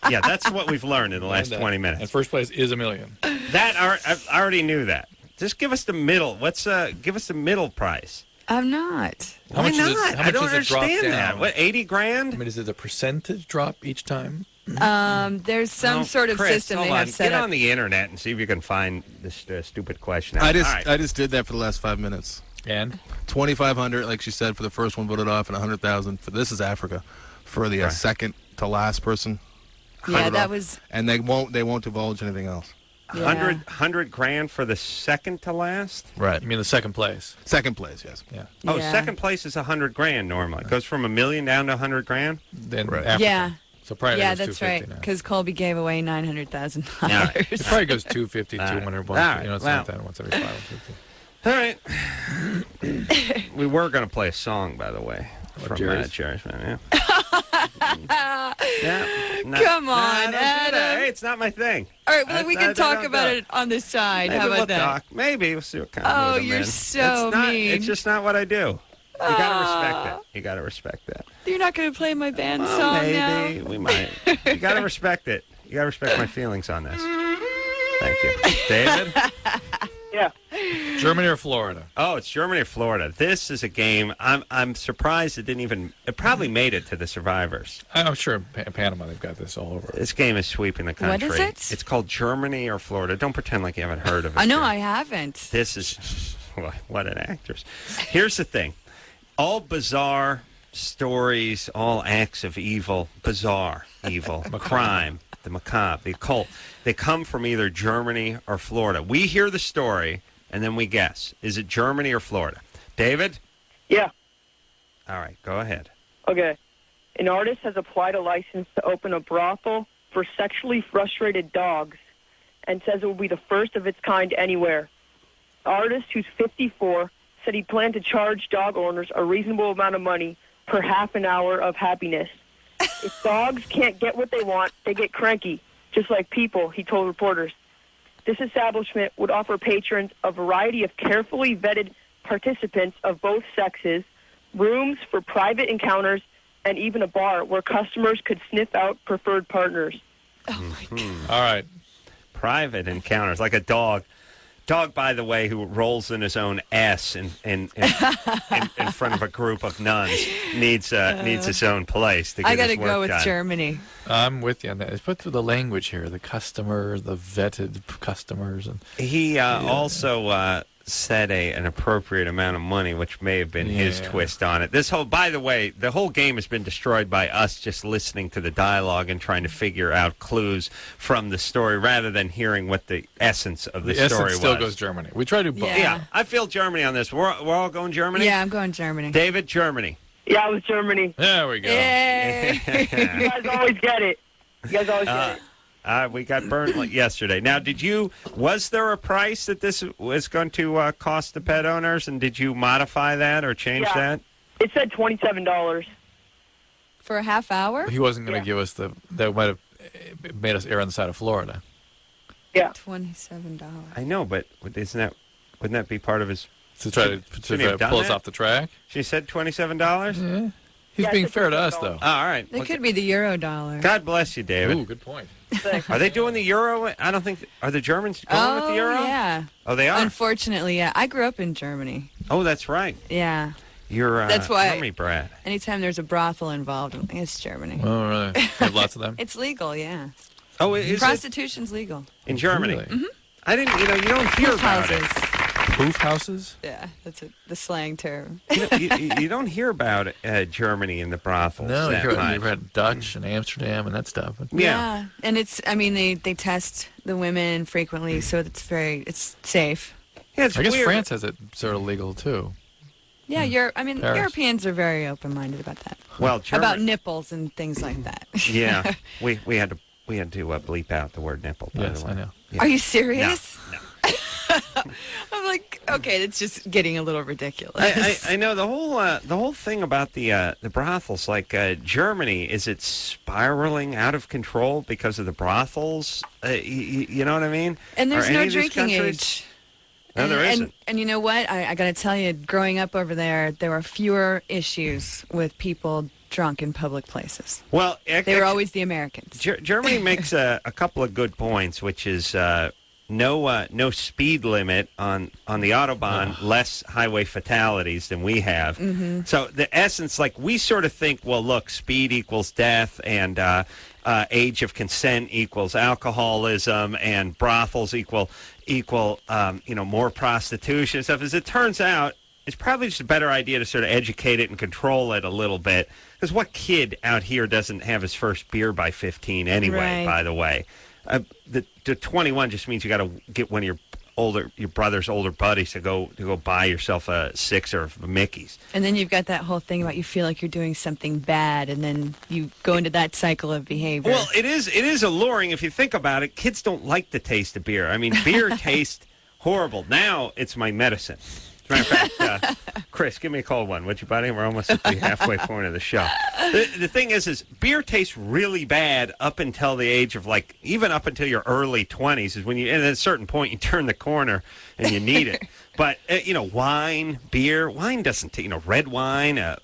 Yeah, that's what we've learned in the last 20 minutes. And first place is $1 million. I already knew that. Just give us the middle. Give us the middle price. I'm not. How much not? I don't understand that. What, $80,000? I mean, is it a percentage drop each time? There's some sort of Chris, system they have set up. Get on the internet and see if you can find this stupid question. I just did that for the last 5 minutes. And 2,500, like she said, for the first one voted off, and 100,000 for this is Africa for the second to last person. Yeah, that was. And they won't divulge anything else. Yeah. $100,000 for the second to last. Right. You mean the second place? Second place, yes. Yeah. Oh, Yeah. second place is $100,000 normally. It goes from $1 million down to $100,000. Then Right. Africa. Yeah. So probably Yeah, goes that's right. $250 now. Because Colby gave away $900,000. It probably goes 250, 200 once. All right. It's Well. not that once every 550. All right. We were going to play a song, by the way, from Jerri's Man. Come on, Adam. Hey, it's not my thing. All right, well, we can talk about it on the side. Maybe How about we'll that? talk. Maybe we'll see what kind of Oh, mood I'm you're in. so mean. It's just not what I do. You gotta respect it. You gotta respect that. You're not going to play my band Well, song maybe now? we might. You gotta respect it. You gotta respect my feelings on this. Thank you. David? Yeah. Germany or Florida? Oh, it's Germany or Florida. This is a game. I'm surprised it didn't even. It probably made it to the survivors. I'm sure in Panama they've got this all over. This game is sweeping the country. What is it? It's called Germany or Florida. Don't pretend like you haven't heard of it. I know I haven't. This is what an actress. Here's the thing: all bizarre stories, all acts of evil, bizarre evil, crime, the macabre, the occult. They come from either Germany or Florida. We hear the story, and then we guess. Is it Germany or Florida? David? Yeah. All right, go ahead. Okay. An artist has applied a license to open a brothel for sexually frustrated dogs and says it will be the first of its kind anywhere. The artist, who's 54, said he planned to charge dog owners a reasonable amount of money per half an hour of happiness. If dogs can't get what they want, they get cranky. Just like people, he told reporters. This establishment would offer patrons a variety of carefully vetted participants of both sexes, rooms for private encounters, and even a bar where customers could sniff out preferred partners. Oh, my God. All right. Private encounters, like a dog. Dog, by the way, who rolls in his own S in front of a group of nuns needs his own place to get I got to his work go with done. Germany. I'm with you on that. It's put through the language here, the customers, the vetted customers. And He also said an appropriate amount of money, which may have been his twist on it. By the way, the whole game has been destroyed by us just listening to the dialogue and trying to figure out clues from the story rather than hearing what the essence of the story was. The essence still goes Germany. We try to do both. Yeah, I feel Germany on this. We're all going Germany? Yeah, I'm going Germany. David, Germany. Yeah, it was Germany. There we go. Yay. You guys always get it. You guys always get it. We got burned yesterday. Now, was there a price that this was going to cost the pet owners, and did you modify that or change that? It said $27. For a half hour? He wasn't going to give us that might have made us err on the side of Florida. Yeah. $27. I know, but wouldn't that be part of his... To try to pull us off the track? She said $27? Yeah. He's being fair to us, though. Oh, all right. It could be the euro dollar. God bless you, David. Ooh, good point. Are they doing the euro? I don't think... Are the Germans going with the euro? Yeah. Oh, they are? Unfortunately, yeah. I grew up in Germany. Oh, that's right. Yeah. You're That's why Army brat. Anytime there's a brothel involved, it's Germany. Oh, really? They have lots of them? It's legal, yeah. Oh, is Prostitution's legal. In Germany? Really? Mm-hmm. I didn't, you don't hear about houses. it. Proof houses? Yeah, that's the slang term. You don't hear about Germany in the brothels. No, that much. you've had Dutch and Amsterdam and that stuff. Yeah. And they test the women frequently, so it's safe. Yeah, it's I guess weird. France has it sort of legal, too. Yeah, Paris. Europeans are very open-minded about that. Well, about nipples and things like that. Yeah, we had to bleep out the word nipple. By Yes, the way. I know. Yeah. Are you serious? No. I'm like, okay, it's just getting a little ridiculous. I know the whole thing about the brothels. Like Germany, is it spiraling out of control because of the brothels? You know what I mean? And there's Are no any of these drinking countries- age. No, there isn't. And you know what? I got to tell you, growing up over there were fewer issues with people drunk in public places. Well, they were always the Americans. Germany makes a couple of good points, which is no speed limit on the Autobahn, less highway fatalities than we have. Mm-hmm. So the essence, like we sort of think, well, look, speed equals death, and age of consent equals alcoholism, and brothels equal more prostitution and stuff. As it turns out, it's probably just a better idea to sort of educate it and control it a little bit. Because what kid out here doesn't have his first beer by 15 anyway? Right. By the way, the 21 just means you got to get one of your brother's older buddies to go buy yourself a sixer of Mickey's. And then you've got that whole thing about you feel like you're doing something bad, and then you go into that cycle of behavior. Well, it is alluring if you think about it. Kids don't like the taste of beer. I mean, beer tastes horrible. Now it's my medicine. As a matter of fact, Chris, give me a cold one, would you, buddy? We're almost at the halfway point of the show. The thing is beer tastes really bad up until the age of, even up until your early 20s is when and at a certain point you turn the corner and you need it. But, wine doesn't taste, red wine, a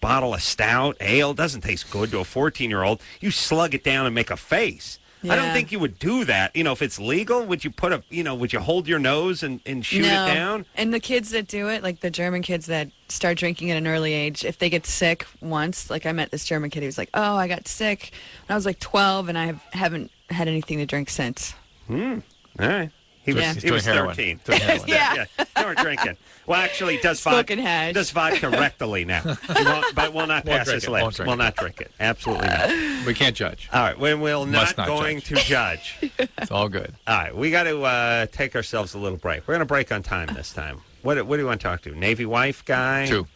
bottle of stout, ale doesn't taste good to a 14-year-old. You slug it down and make a face. I don't think you would do that. If it's legal, would you would you hold your nose and shoot it down? And the kids that do it, like the German kids that start drinking at an early age, if they get sick once, like I met this German kid, he was like, "Oh, I got sick when I was like 12, and I haven't had anything to drink since." All right. He was 13. Yeah. They were drinking. Well, actually, he does vodka rectally now. But will not pass his lips. Will not drink it. Absolutely not. We can't judge. All right. We're not going to judge. It's all good. All right. We got to take ourselves a little break. We're going to break on time this time. What do you want to talk to? Navy wife guy? Two.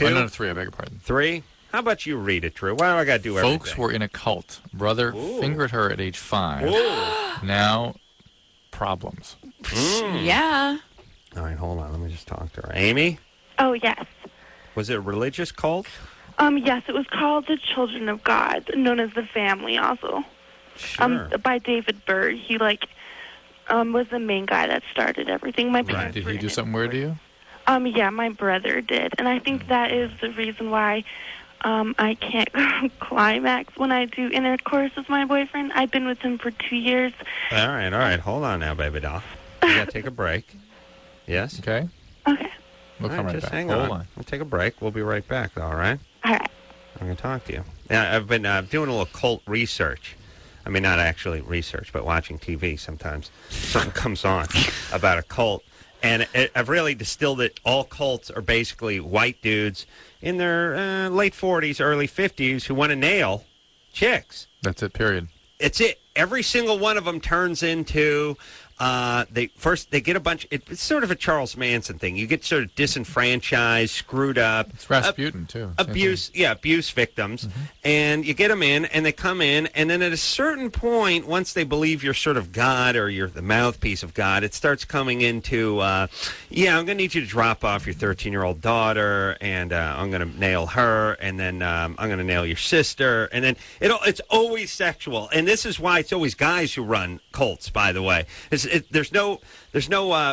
Oh, no, 3. I beg your pardon. 3? How about you read it, Drew? Why do I got to do everything? Folks were in a cult. Brother fingered her at age 5. Ooh. Now, problems. Yeah. All right, hold on. Let me just talk to her. Amy? Oh, yes. Was it a religious cult? Yes, it was called the Children of God, known as the Family also. Sure. By David Byrd. He, was the main guy that started everything. My parents Did he do something weird to you? Yeah, my brother did. And I think that is the reason why I can't climax when I do intercourse with my boyfriend. I've been with him for 2 years. All right. Hold on now, baby doll. We got to take a break. Yes? Okay. Okay. We'll come right just back. hang Hold on. We'll take a break. We'll be right back, all right? All right. I'm going to talk to you. Yeah, I've been doing a little cult research. I mean, not actually research, but watching TV sometimes. Something comes on about a cult. And I've really distilled it. All cults are basically white dudes in their late 40s, early 50s who want to nail chicks. That's it, period. It's it. Every single one of them turns into... they get a bunch. It's sort of a Charles Manson thing. You get sort of disenfranchised, screwed up. It's Rasputin too. Abuse victims, and you get them in, and they come in, and then at a certain point, once they believe you're sort of God or you're the mouthpiece of God, it starts coming into, I'm going to need you to drop off your 13-year-old daughter, and I'm going to nail her, and then I'm going to nail your sister, and then it's always sexual, and this is why it's always guys who run cults. By the way. There's no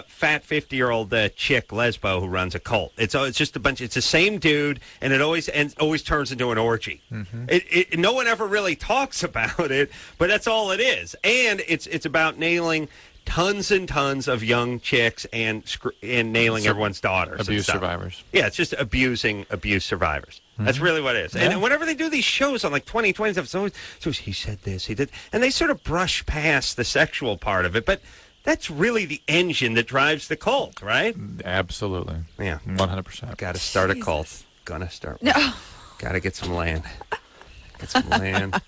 fat 50-year-old chick lesbo who runs a cult. It's just a bunch. It's the same dude, and it always turns into an orgy. Mm-hmm. No one ever really talks about it, but that's all it is. And it's about nailing tons and tons of young chicks and nailing everyone's daughters. Abuse survivors. Yeah, it's just abusing abuse survivors. Mm-hmm. That's really what it is. Yeah. And whenever they do these shows on like 20 stuff, it's always he said this, he did, and they sort of brush past the sexual part of it, but. That's really the engine that drives the cult, right? Absolutely. Yeah. 100%. Got to start a cult. Gonna start one. No. Got to get some land. Get some land.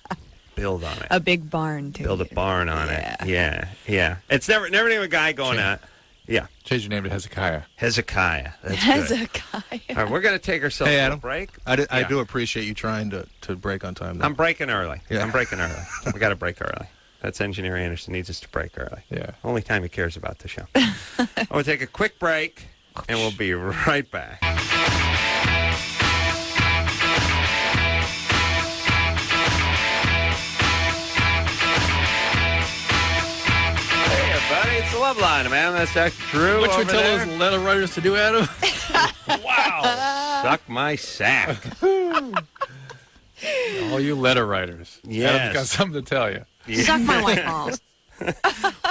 Build on it. A big barn, too. Build a barn on it. Yeah. It's never named a guy going out. Yeah. Change your name to Hezekiah. Hezekiah. That's Hezekiah. Good. All right, we're going to take ourselves a break. I do appreciate you trying to break on time, though. I'm breaking early. Yeah. I'm breaking early. We got to break early. That's Engineer Anderson needs us to break early. Yeah. Only time he cares about the show. We'll take a quick break, and we'll be right back. Hey, everybody. It's the Loveline, man. That's Dr. Drew. What you tell there. those letter writers to do, Adam? Wow. Suck my sack. All you letter writers. Yes. Adam's got something to tell you. Yeah. Suck my white balls.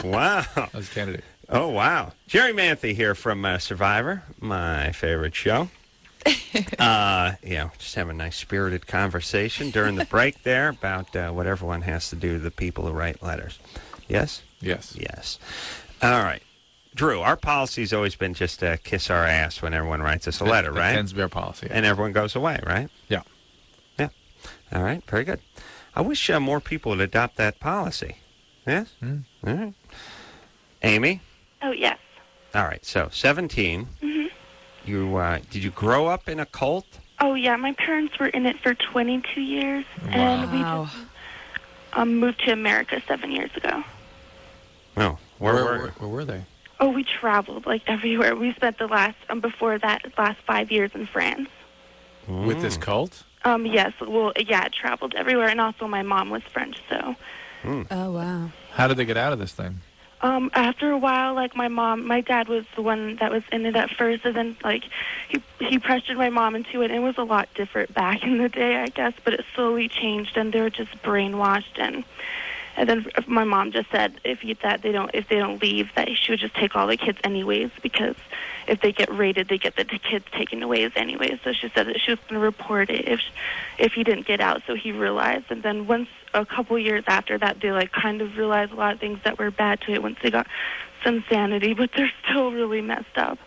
Wow. That was Kennedy. Oh, wow. Jerri Manthey here from Survivor, my favorite show. Just having a nice spirited conversation during the break there about what everyone has to do to the people who write letters. Yes? Yes. Yes. All right. Drew, our policy's always been just to kiss our ass when everyone writes us a letter, right? That tends to be our policy. And everyone goes away, right? Yeah. Yeah. All right. Very good. I wish more people would adopt that policy. Yes? Mm. All right. Amy? Oh, yes. All right. So, 17. Mm-hmm. You did you grow up in a cult? Oh, yeah. My parents were in it for 22 years, and we just moved to America 7 years ago. Oh, where were they? Oh, we traveled, everywhere. We spent the last 5 years in France. With this cult? Yes. Well, yeah, traveled everywhere, and also my mom was French, so. Oh, wow. How did they get out of this thing? After a while, my dad was the one that was in it at first, and then, he pressured my mom into it. It was a lot different back in the day, I guess, but it slowly changed, and they were just brainwashed, and And then my mom just said if they don't leave, that she would just take all the kids anyways, because if they get raided, they get the kids taken away anyways. So she said that she was going to report it if he didn't get out. So he realized, and then once a couple years after that, they like kind of realized a lot of things that were bad to it once they got some sanity, but they're still really messed up.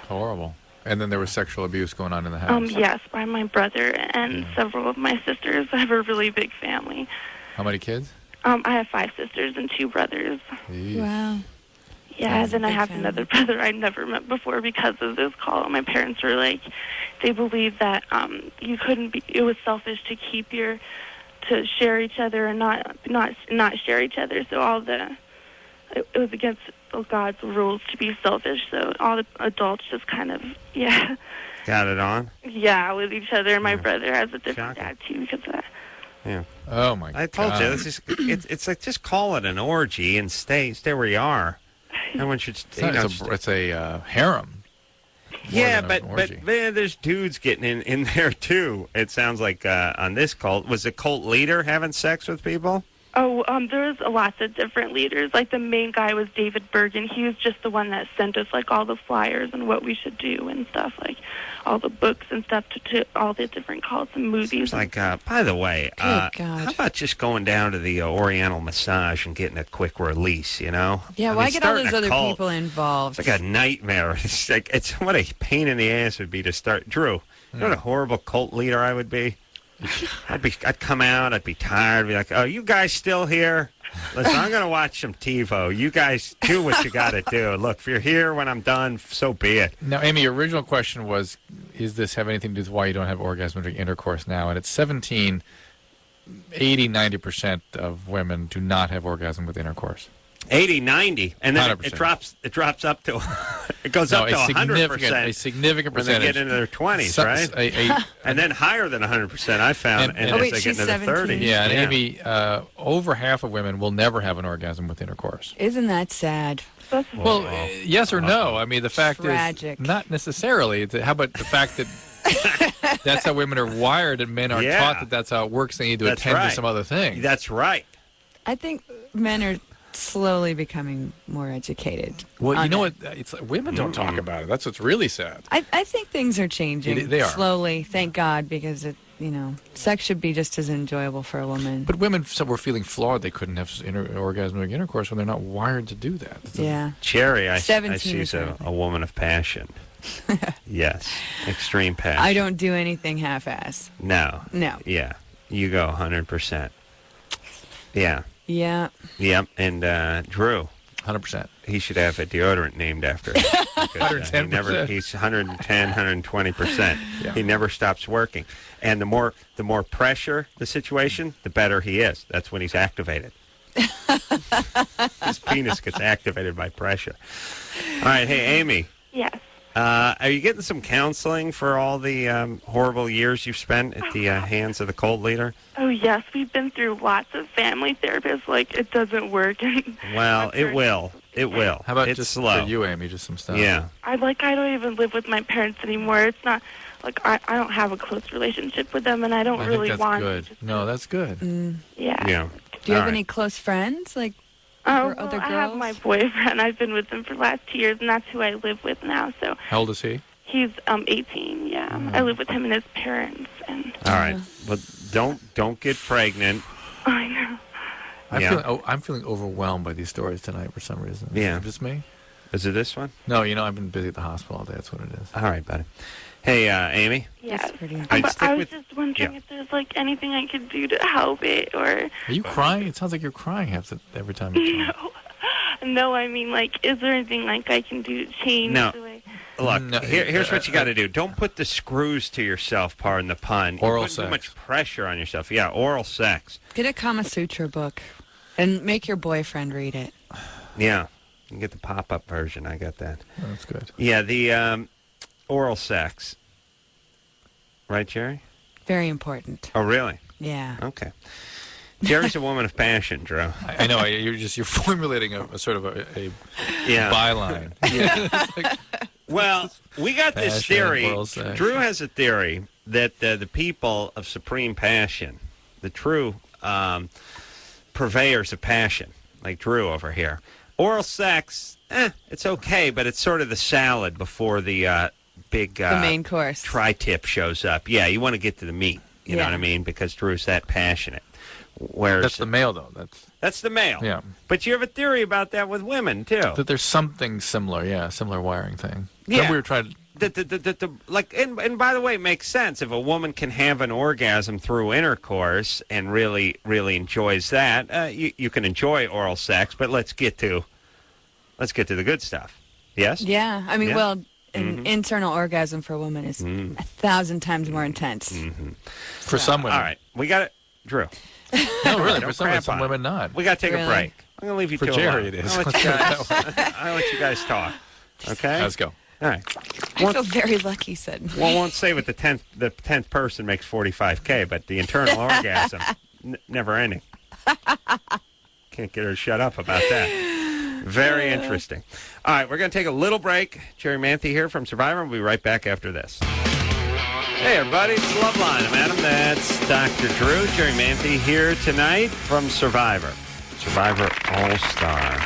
Horrible. And then there was sexual abuse going on in the house. Yes, by my brother and several of my sisters. I have a really big family. How many kids? I have 5 sisters and 2 brothers. Jeez. Wow. Yeah, and then I have another brother I never met before because of this call. My parents were like, they believed that you couldn't be. It was selfish to share each other and not share each other. So it was against God's rules to be selfish. So all the adults just kind of got it on. Yeah, with each other. And my brother has a different dad too because of that. Yeah. Oh my God! I told you it's like just call it an orgy and stay where you are. Everyone should. It's a harem. Yeah, but man, there's dudes getting in there too. It sounds like on this cult, was the cult leader having sex with people? Oh, there was lots of different leaders. Like the main guy was David Bergen. He was just the one that sent us like all the flyers and what we should do and stuff, like all the books and stuff to all the different cults and movies. It's like, by the way, how about just going down to the Oriental massage and getting a quick release? You know? Yeah, why get all those other people involved? It's like a nightmare. It's like what a pain in the ass it would be to start. Drew, you know what a horrible cult leader I would be? I'd come out, I'd be tired, I'd be like, oh, you guys still here? Listen, I'm going to watch some TiVo. You guys do what you got to do. Look, if you're here when I'm done, so be it. Now, Amy, your original question was, is this have anything to do with why you don't have orgasm during intercourse now? And it's 90% of women do not have orgasm with intercourse. 80, 90, and then 100%. it drops up to it goes up to 100%. A significant when percentage. they get into their 20s, right? And then higher than 100%. I found, and if they get into their 30s. Yeah, and Amy, over half of women will never have an orgasm with intercourse. Isn't that sad? Well, yes or no? I mean, the fact Tragic. is not necessarily. How about the fact that that's how women are wired, and men are taught that that's how it works. They need to attend to some other thing. That's right. I think men are slowly becoming more educated. Well, you know what? It's like women don't talk about it. That's what's really sad. I think things are changing. They are. Slowly, thank God, because sex should be just as enjoyable for a woman. But women were feeling flawed. They couldn't have orgasmic intercourse when they're not wired to do that. Yeah. Jerri, I see is a woman of passion. Yes. Extreme passion. I don't do anything half-ass. No. Yeah. You go 100%. Yeah. Yeah. Yep. And Drew. 100%. He should have a deodorant named after him. 110%. He's 110, 120%. Yeah. He never stops working. And the more pressure the situation, the better he is. That's when he's activated. His penis gets activated by pressure. All right. Hey, Amy. Yes. Are you getting some counseling for all the horrible years you've spent at the hands of the cult leader? Oh, yes. We've been through lots of family therapists. Like, it doesn't work. Well, it will. It will. How about it's just slow. for you, Amy, just some stuff? Yeah. I don't even live with my parents anymore. It's not, like, I don't have a close relationship with them, and I don't really want to. No, that's good. Yeah. Yeah. Do you have any close friends? Like, Oh, other girls? I have my boyfriend. I've been with him for the last 2 years, and that's who I live with now. So how old is he? He's 18. Yeah, I live with him and his parents. And all right, but don't get pregnant. I know. I'm feeling overwhelmed by these stories tonight for some reason. Yeah, is it just me? Is it this one? No, I've been busy at the hospital all day. That's what it is. All right, buddy. Hey, Amy. Yes. I was just wondering if there's like anything I could do to help it, or. Are you crying? It sounds like you're crying every time you cry. No. I mean, like, is there anything like I can do to change the way? Look, here's what you got to do. Don't put the screws to yourself, pardon the pun. Oral sex. Too much pressure on yourself. Yeah, oral sex. Get a Kama Sutra book and make your boyfriend read it. Yeah. You can get the pop-up version. I got that. Oh, that's good. Yeah, the oral sex. Right, Jerri? Very important. Oh, really? Yeah. Okay. Jerri's a woman of passion, Drew. I know. You're formulating a sort of a byline. Yeah. Well, we got this theory. Drew has a theory that the people of supreme passion, the true purveyors of passion, like Drew over here. Oral sex, it's okay, but it's sort of the salad before the big the main course tri-tip shows up. Yeah, you want to get to the meat. You know what I mean? Because Drew's that passionate. Whereas that's the male, though. That's the male. Yeah. But you have a theory about that with women too. That there's something similar, similar wiring thing. Yeah. Then we were trying to. And by the way, it makes sense if a woman can have an orgasm through intercourse and really, really enjoys that. You can enjoy oral sex, but let's get to the good stuff. Yes. Yeah, I mean, well, an internal orgasm for a woman is 1,000 times more intense. For some women. All right, we got it, Drew. No, really. For some women, not. We got to take a break. I'm going to leave you for two Jerry. alone. It is. I'll let you guys talk. Okay. Let's go. All right. I feel very lucky, said. Well, I won't say what the 10th person makes $45K, but the internal orgasm, never ending. Can't get her to shut up about that. Very interesting. All right, we're going to take a little break. Jerri Manthey here from Survivor. We'll be right back after this. Hey, everybody, it's Loveline. I'm Adam. That's Dr. Drew. Jerri Manthey here tonight from Survivor. Survivor All-Star.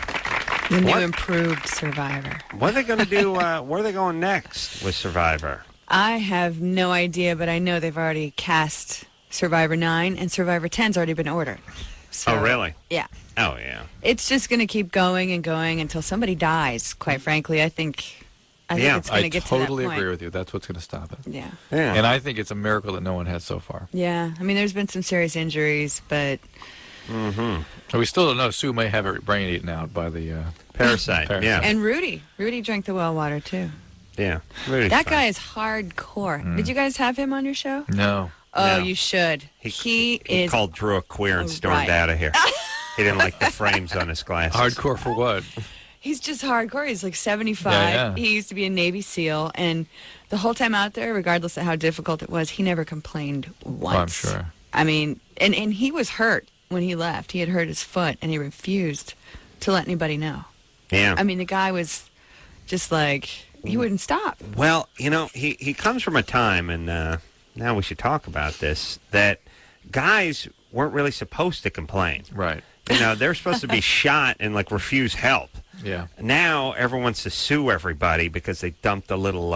The new improved Survivor. What are they going to do? Where are they going next with Survivor? I have no idea, but I know they've already cast Survivor 9, and Survivor 10's already been ordered. So, oh, really? Yeah. Oh, yeah. It's just going to keep going and going until somebody dies, quite frankly. I think it's going to get to that point. I totally agree with you. That's what's going to stop it. Yeah. And I think it's a miracle that no one has so far. Yeah. I mean, there's been some serious injuries, but... We still don't know. Sue may have her brain eaten out by the parasite. Yeah. And Rudy drank the well water, too. Yeah. Rudy's that fine. guy is hardcore. Did you guys have him on your show? No. Oh, you should. He called Drew a queer and stormed out of here. He didn't like the frames on his glasses. Hardcore for what? He's just hardcore. He's like 75. Yeah. He used to be a Navy SEAL, and the whole time out there, regardless of how difficult it was, he never complained once. I'm sure. I mean, and he was hurt when he left. He had hurt his foot, and he refused to let anybody know. Yeah. I mean, the guy was just like, he wouldn't stop. Well, he comes from a time, and now we should talk about this, that guys weren't really supposed to complain. Right. They're supposed to be shot and, refuse help. Yeah. Now everyone wants to sue everybody because they dumped a little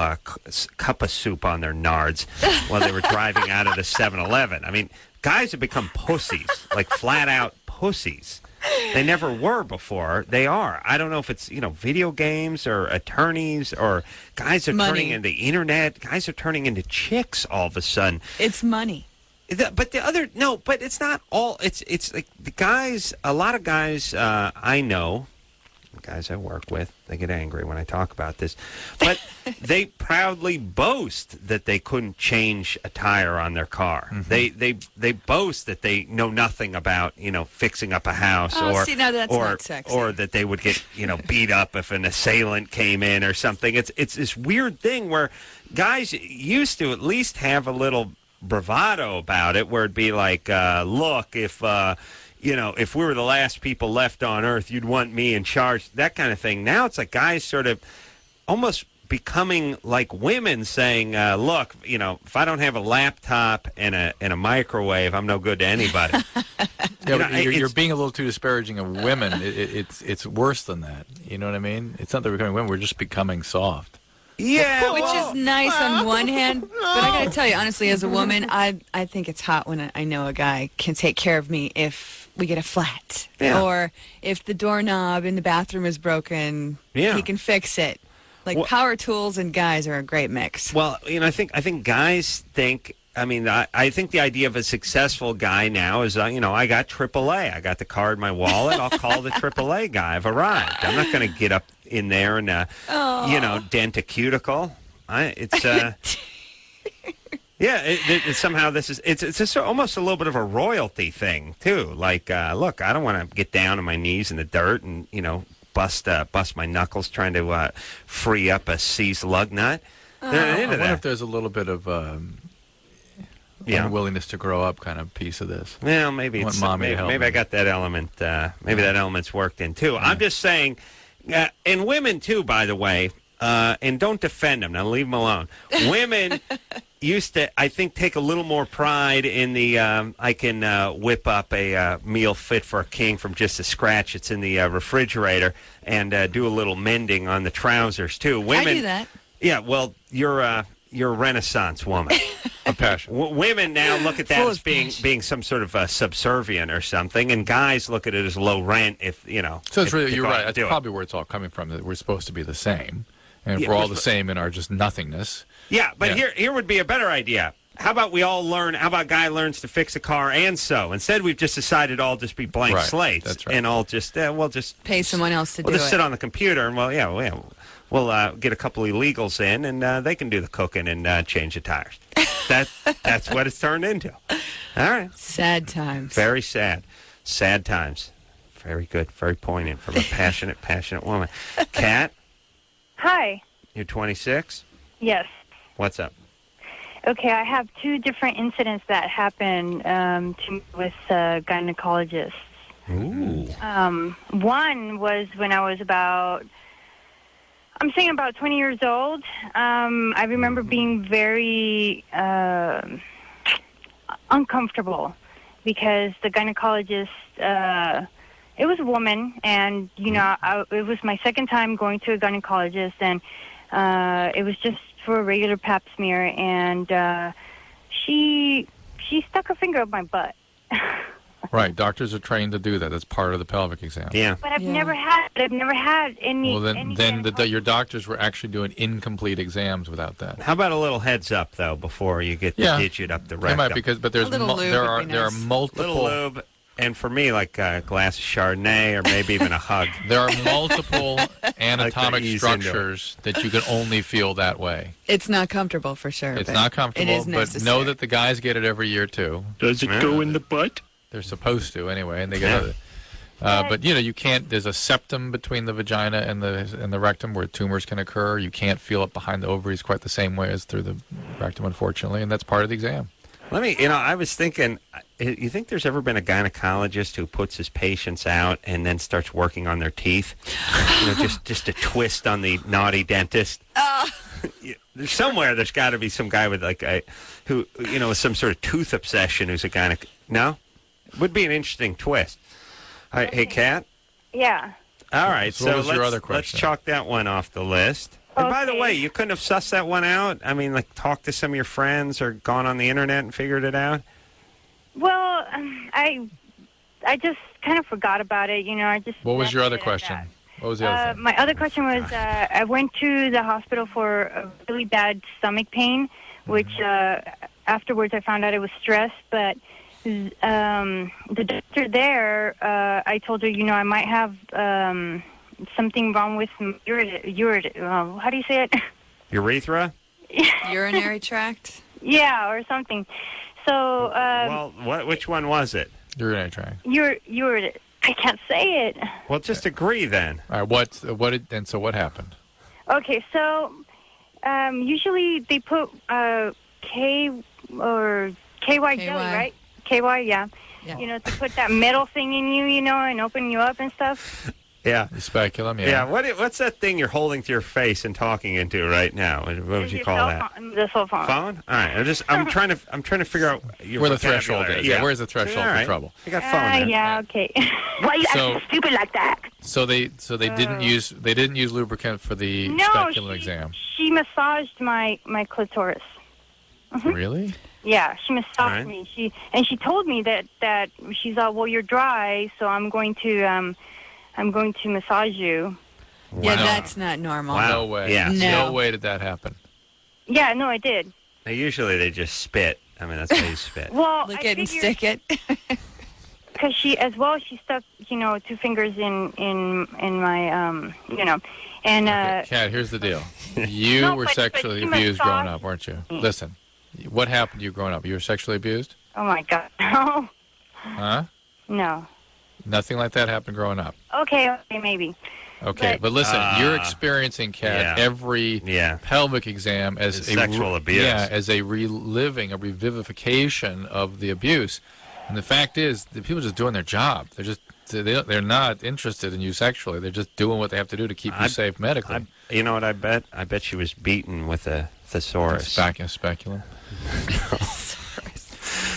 cup of soup on their nards while they were driving out of the 7-Eleven. I mean, guys have become pussies, flat-out pussies. They never were before. They are. I don't know if it's, video games or attorneys or guys are turning into the internet. Guys are turning into chicks all of a sudden. It's money. But it's not all. It's like the guys, a lot of guys I know, the guys I work with, they get angry when I talk about this, but they proudly boast that they couldn't change a tire on their car. Mm-hmm. They boast that they know nothing about, fixing up a house not sexy. Or that they would get, beat up if an assailant came in or something. It's this weird thing where guys used to at least have a little bravado about it, where it'd be like, look, if if we were the last people left on Earth, you'd want me in charge, that kind of thing. Now it's like guys sort of almost becoming like women, saying, look, if I don't have a laptop and a microwave, I'm no good to anybody. You're being a little too disparaging of women. It's worse than that. You know what I mean? It's not that we're becoming women. We're just becoming soft. Yeah, which is nice on one hand, but I got to tell you, honestly, as a woman, I think it's hot when I know a guy can take care of me if we get a flat, or if the doorknob in the bathroom is broken, he can fix it. Power tools and guys are a great mix. Well, I think guys think. I mean, I think the idea of a successful guy now is, I got AAA. I got the card in my wallet. I'll call the AAA guy. I've arrived. I'm not going to get up in there and, dent a cuticle. It's somehow this is, it's just almost a little bit of a royalty thing, too. Look, I don't want to get down on my knees in the dirt and, bust my knuckles trying to free up a seized lug nut. I wonder if there's a little bit of... unwillingness to grow up kind of piece of this. Well, maybe it's maybe I got that element. Maybe that element's worked in too. I'm just saying, and women too. By the way, and don't defend them. Now leave them alone. Women used to, I think, take a little more pride in the I can whip up a meal fit for a king from just a scratch. It's in the refrigerator, and do a little mending on the trousers too. Women, I do that. Yeah, well, you're a Renaissance woman. A passion. Women now look at that as being some sort of subservient or something, and guys look at it as low rent. If you know, so it's really, you're right. That's probably where it's all coming from. That we're supposed to be the same, and if we're all the same in our just nothingness. Yeah, but here would be a better idea. How about we all learn? How about guy learns to fix a car and sew? Instead, we've just decided all just be blank slates, that's right. and all just we'll just pay someone else to do it. We'll just sit on the computer and we'll get a couple illegals in, and they can do the cooking and change the tires. That's what it's turned into. All right. Sad times. Very sad. Sad times. Very good. Very poignant from a passionate woman. Kat? Hi. You're 26? Yes. What's up? Okay, I have two different incidents that happened to me with gynecologists. Ooh. One was when I was about 20 years old. I remember being very uncomfortable because the gynecologist, it was a woman, and, it was my second time going to a gynecologist, and it was just for a regular pap smear, and she stuck her finger up my butt. Right, doctors are trained to do that. That's part of the pelvic exam. Yeah, but I've never had any. Well, then your doctors were actually doing incomplete exams without that. How about a little heads up though before you get the digit up the rectum? They might, but there's there are multiple little lube, and for me like a glass of Chardonnay or maybe even a hug. There are multiple anatomic structures that you can only feel that way. It's not comfortable for sure. It's not comfortable, it is but know that the guys get it every year too. Does it go in the butt? They're supposed to anyway, and they get other. But you can't. There's a septum between the vagina and the rectum where tumors can occur. You can't feel it behind the ovaries quite the same way as through the rectum, unfortunately, and that's part of the exam. I was thinking, you think there's ever been a gynecologist who puts his patients out and then starts working on their teeth? Just a twist on the naughty dentist. Somewhere there's got to be some guy with who some sort of tooth obsession who's a gynecologist. No? Would be an interesting twist. All right, hey, Kat? Yeah. All right, so what was your other question? Let's chalk that one off the list. And by the way, you couldn't have sussed that one out? I mean, talked to some of your friends or gone on the internet and figured it out? Well, I just kind of forgot about it, What was your other question? What was the other thing? My other question was I went to the hospital for a really bad stomach pain, which afterwards I found out it was stress, but the doctor there, I told her, I might have something wrong with how do you say it? Urethra? Urinary tract? Yeah, or something. So, which one was it? Urinary tract. I can't say it. Well, just agree then. All right, so what happened? Okay, so usually they put K or KY jelly, right? KY, yeah. To put that metal thing in you, and open you up and stuff. Yeah. The speculum, yeah. Yeah, what's that thing you're holding to your face and talking into right now? What would you call that? The cell phone. Phone? All right. I'm trying to figure out where the threshold is. Yeah, where's the threshold for trouble? You got phone there. Yeah, okay. Why are you acting stupid like that? So they didn't use lubricant for the speculum exam. She massaged my clitoris. Mm-hmm. Really? Yeah, she massaged me. She told me that she's all, well, you're dry, so I'm going to massage you. Wow. Yeah, that's not normal. Wow. No way. Yeah. No way did that happen. Yeah, no, I did. Now, usually they just spit. I mean, that's how you spit. Well, lick it and stick it. Because she stuck, 2 fingers in my, and okay, Kat, here's the deal. You were sexually abused growing up, weren't you? Listen, what happened to you growing up? You were sexually abused? Oh my God, no. Huh? No. Nothing like that happened growing up. Okay, maybe. Okay, but listen, you're experiencing, Kat, every pelvic exam as a sexual abuse. Yeah, as a reliving, a revivification of the abuse. And the fact is, the people are just doing their job. They're just they're not interested in you sexually. They're just doing what they have to do to keep you safe medically. You know what I bet? I bet she was beaten with a thesaurus. Speculum.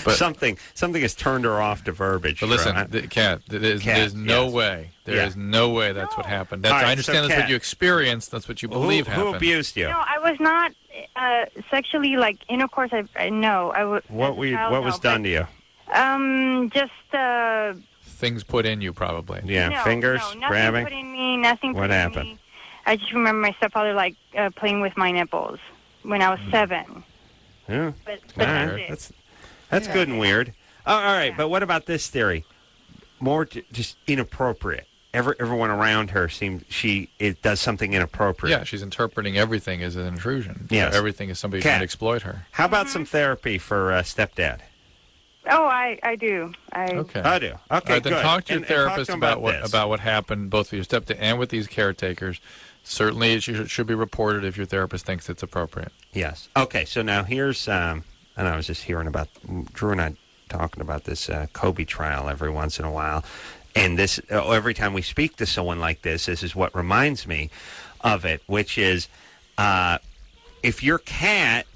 But something has turned her off to verbiage. But listen, Kat, there's no way. There is no way that's what happened. Right, I understand that's what you experienced. That's what you believe happened. Who abused you? No, I was not sexually intercourse. What was done to you? Just things put in you, probably. Yeah, fingers, nothing grabbing. Put in me. Nothing. What happened? In me. I just remember my stepfather playing with my nipples when I was 7. Yeah. But that's good and weird. All right, but what about this theory? More just inappropriate. Everyone around her it does something inappropriate. Yeah, she's interpreting everything as an intrusion. Yes. Everything is somebody trying to exploit her. How about some therapy for stepdad? Oh, I do. Okay. I do. Okay, right, then good. talk to your therapist about what happened, both with your stepdad and with these caretakers. Certainly, it should be reported if your therapist thinks it's appropriate. Yes. Okay, so now here's, and I was just hearing about, Drew and I talking about this Kobe trial every once in a while, and this, every time we speak to someone like this is what reminds me of it, which is, if your cat,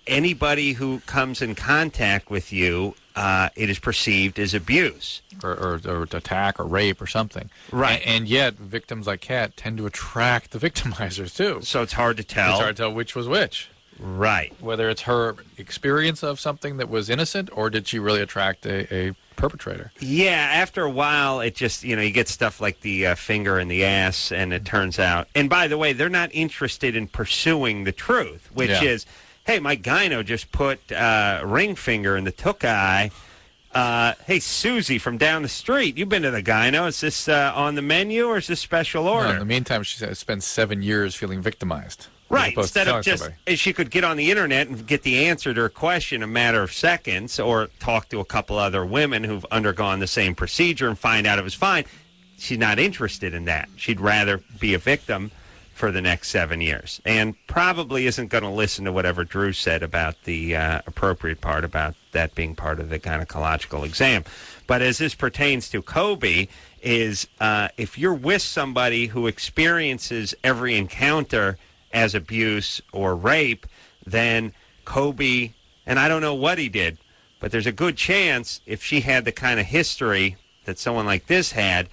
anybody who comes in contact with you, it is perceived as abuse. Or attack or rape or something. Right. And yet, victims like Kat tend to attract the victimizers, too. So it's hard to tell. It's hard to tell which was which. Right. Whether it's her experience of something that was innocent, or did she really attract a perpetrator? Yeah, after a while, it just, you get stuff like the finger in the ass, and it turns out. And by the way, they're not interested in pursuing the truth, which is, hey, my gyno just put ring finger in the took eye. Hey, Susie from down the street, you've been to the gyno. Is this on the menu, or is this special order? No, in the meantime, she spent 7 years feeling victimized. Right, instead of just, she could get on the internet and get the answer to her question in a matter of seconds, or talk to a couple other women who've undergone the same procedure and find out it was fine. She's not interested in that. She'd rather be a victim for the next 7 years, and probably isn't going to listen to whatever Drew said about the appropriate part about that being part of the gynecological exam. But as this pertains to Kobe, is if you're with somebody who experiences every encounter as abuse or rape, then Kobe, and I don't know what he did, but there's a good chance if she had the kind of history that someone like this had,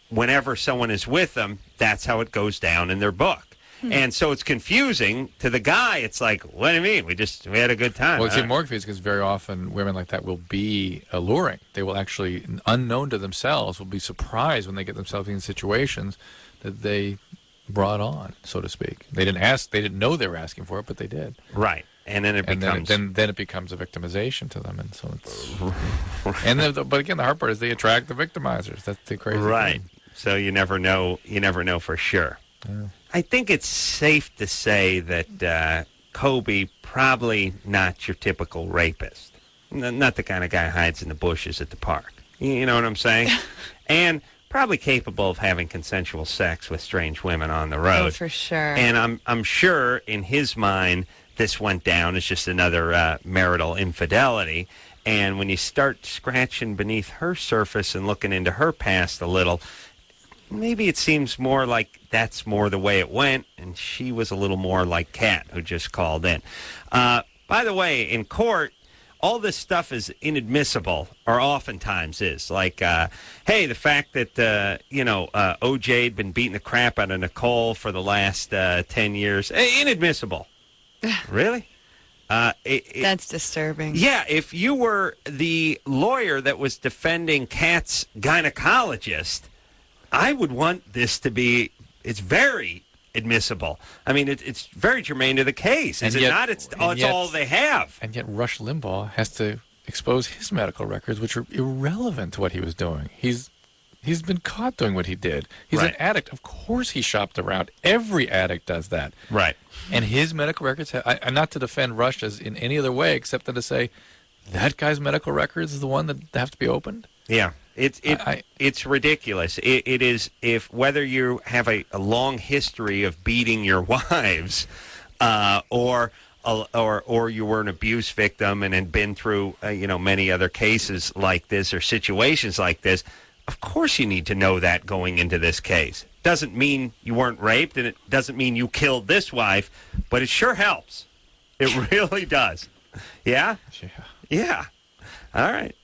whenever someone is with them, that's how it goes down in their book. And so it's confusing to the guy. It's like, what do you mean? We had a good time. Well, it's even more confusing because very often women like that will be alluring. They will actually, unknown to themselves, will be surprised when they get themselves in situations that they brought on, so to speak. They didn't know they were asking for it, but they did. Right. And then it becomes then it becomes a victimization to them, and so it's but again, the hard part is they attract the victimizers. That's the crazy thing. So you never know for sure. Yeah. I think it's safe to say that Kobe probably not your typical rapist. Not the kind of guy who hides in the bushes at the park. You know what I'm saying? And probably capable of having consensual sex with strange women on the road. Oh, for sure. And I'm sure in his mind this went down as just another marital infidelity. And when you start scratching beneath her surface and looking into her past a little, maybe it seems more like that's more the way it went, and she was a little more like Kat, who just called in. By the way, in court, all this stuff is inadmissible, or oftentimes is. Like, hey, the fact that, O.J. had been beating the crap out of Nicole for the last 10 years, inadmissible. Really? That's disturbing. Yeah, if you were the lawyer that was defending Kat's gynecologist, I would want this to be, it's very admissible. I mean, it's very germane to the case. Is it not? It's all they have. And yet Rush Limbaugh has to expose his medical records, which are irrelevant to what he was doing. He's been caught doing what he did. He's an addict. Of course he shopped around. Every addict does that. Right. And his medical records, not to defend Rush as in any other way except to say, that guy's medical records is the one that have to be opened? Yeah. It's ridiculous. It is, if whether you have a long history of beating your wives, or you were an abuse victim and had been through many other cases like this or situations like this, Of course you need to know that going into this case. Doesn't mean you weren't raped, and it doesn't mean you killed this wife, but it sure helps. It really does. Yeah? Yeah. All right.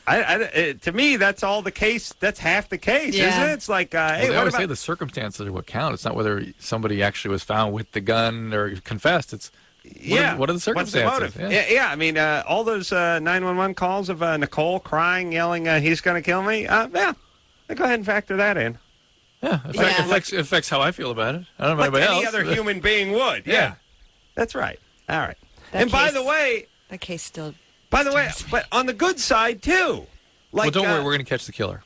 To me, that's all the case. That's half the case, isn't it? It's like, hey, I would say the circumstances are what count. It's not whether somebody actually was found with the gun or confessed. It's what are the circumstances? What's the motive? Yeah. I mean, all those 911 calls of Nicole crying, yelling, "He's going to kill me." Yeah, go ahead and factor that in. Yeah, it affects how I feel about it. I don't know like anybody any else. other human being would. Yeah, that's right. All right. By the way, that case still. By the way, but on the good side too. Like, well, don't worry, we're going to catch the killer.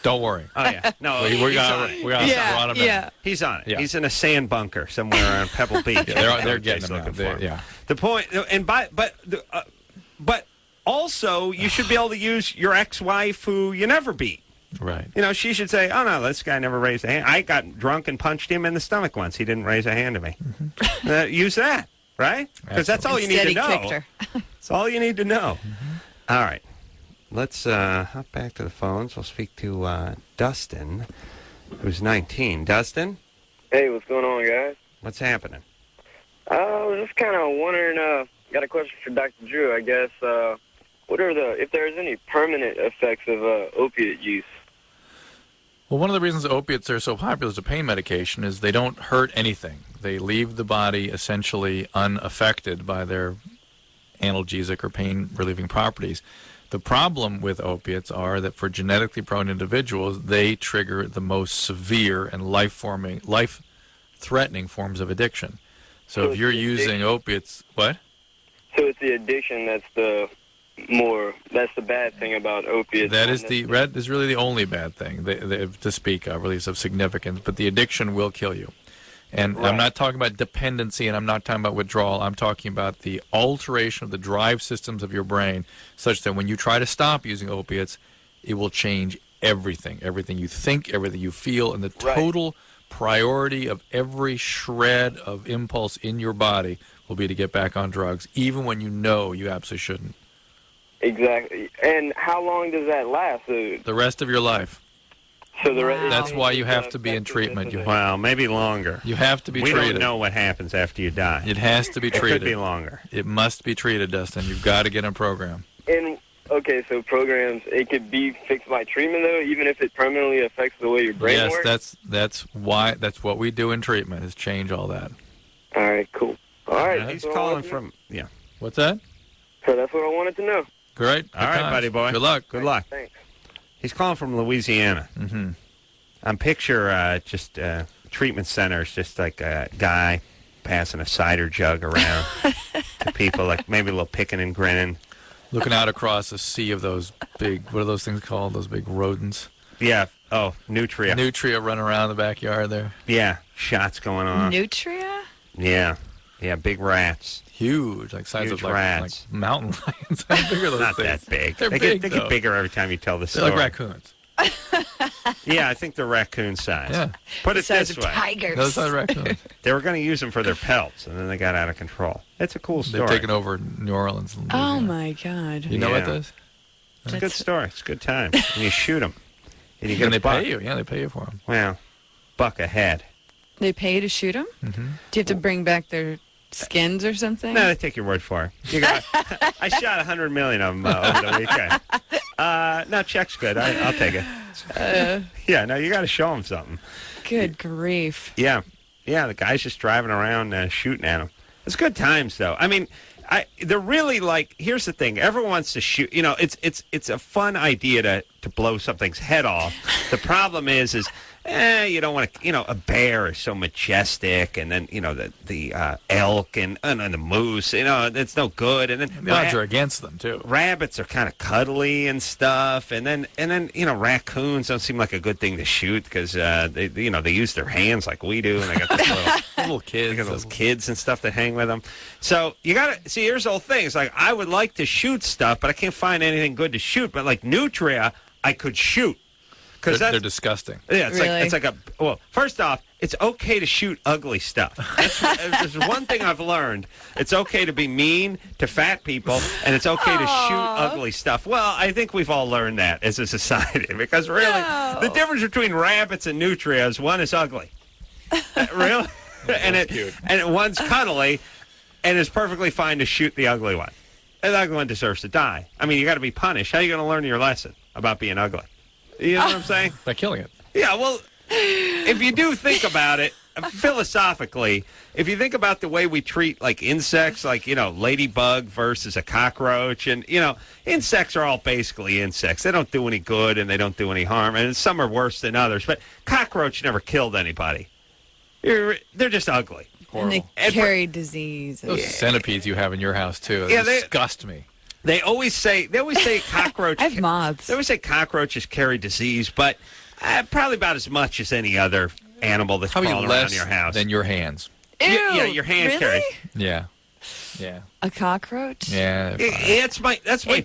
Don't worry. Oh yeah, no, we're on him. Yeah, he's on it. Yeah. He's in a sand bunker somewhere around Pebble Beach. they're getting him looking for him. Yeah. The point, and but also you should be able to use your ex-wife who you never beat. Right. You know, she should say, "Oh no, this guy never raised a hand. I got drunk and punched him in the stomach once. He didn't raise a hand to me." Mm-hmm. Use that, right? Because that's all you need to know. That's all you need to know. Mm-hmm. All right. Let's hop back to the phones. We'll speak to Dustin, who's 19. Dustin? Hey, what's going on, guys? What's happening? I was just kind of wondering, got a question for Dr. Drew, I guess. If there's any permanent effects of opiate use? Well, one of the reasons opiates are so popular as a pain medication is they don't hurt anything. They leave the body essentially unaffected by their analgesic or pain-relieving properties. The problem with opiates are that for genetically prone individuals, they trigger the most severe and life-threatening forms of addiction. So if you're using opiates, what? So it's the addiction that's the bad thing about opiates. That is really the only bad thing to speak of, really, of significance. But the addiction will kill you. And right. I'm not talking about dependency, and I'm not talking about withdrawal. I'm talking about the alteration of the drive systems of your brain such that when you try to stop using opiates, it will change everything. Everything you think, everything you feel, and the total priority of every shred of impulse in your body will be to get back on drugs, even when you know you absolutely shouldn't. Exactly. And how long does that last? The rest of your life. So that's why you have to be in treatment. Well, maybe longer. You have to be treated. We don't know what happens after you die. It has to be treated. It could be longer. It must be treated, Dustin. You've got to get a program. And okay, so programs, it could be fixed by treatment, though, even if it permanently affects the way your brain works? Yes, that's what we do in treatment, is change all that. All right, cool. All right. He's calling from, What's that? So that's what I wanted to know. Great. All right, buddy boy. Good luck. Good luck. Thanks. He's calling from Louisiana. Mm-hmm. Picture treatment centers, just like a guy passing a cider jug around to people, like maybe a little picking and grinning. Looking out across a sea of those big, what are those things called, those big rodents? Yeah. Oh, Nutria. Nutria running around the backyard there. Yeah. Shots going on. Nutria? Yeah. Yeah, big rats. Huge, like size Huge of rats. like mountain lions. How big are those Not things? That big. They're They get bigger every time you tell the story. They're like raccoons. Yeah, I think they're raccoon size. Yeah. Put it this way. Tigers. Those are raccoons. They were going to use them for their pelts, and then they got out of control. It's a cool story. They've taken over New Orleans. And oh, my God. You know what this? It's a good story. It's a good time. And you shoot them. And you get and a they buck. pay you. Yeah, they pay you for them. Well, $1 a head. They pay you to shoot them? Mm-hmm. Do you have to bring back their skins or something? No, they take your word for it. I shot 100 million of them over the weekend. No, check's good. I'll take it. Yeah, no, you got to show them something. Good grief. Yeah, the guy's just driving around shooting at them. It's good times, though. I mean, they're really like. Here's the thing: everyone wants to shoot. You know, it's a fun idea to blow something's head off. The problem is you don't want to. You know, a bear is so majestic, and then the elk and the moose. You know, it's no good. And then the odds are against them too. Rabbits are kind of cuddly and stuff, and then raccoons don't seem like a good thing to shoot because they use their hands like we do, and they got this little kids, they got those kids and stuff that hang with them. So you got to see. Here's the whole thing. It's like I would like to shoot stuff, but I can't find anything good to shoot. But like Nutria, I could shoot. because they're disgusting. Yeah, it's like a. Well, first off, it's okay to shoot ugly stuff. There's one thing I've learned. It's okay to be mean to fat people, and it's okay to shoot ugly stuff. Well, I think we've all learned that as a society, because really, the difference between rabbits and nutrias, one is ugly. Really? And one's cuddly, and it's perfectly fine to shoot the ugly one. And the ugly one deserves to die. I mean, you got to be punished. How are you going to learn your lesson about being ugly? You know what I'm saying? By killing it. Yeah, well, if you do think about it, philosophically, if you think about the way we treat, like, insects, like, ladybug versus a cockroach, and, insects are all basically insects. They don't do any good, and they don't do any harm, and some are worse than others, but cockroach never killed anybody. They're just ugly. Horrible. And they carry disease. Those centipedes you have in your house, too, they disgust me. They always say cockroaches. I have moths. They always say cockroaches carry disease, but probably about as much as any other animal that's crawling around your house. Than your hands. Ew, yeah, your hands carry. Yeah. A cockroach? Yeah. That's my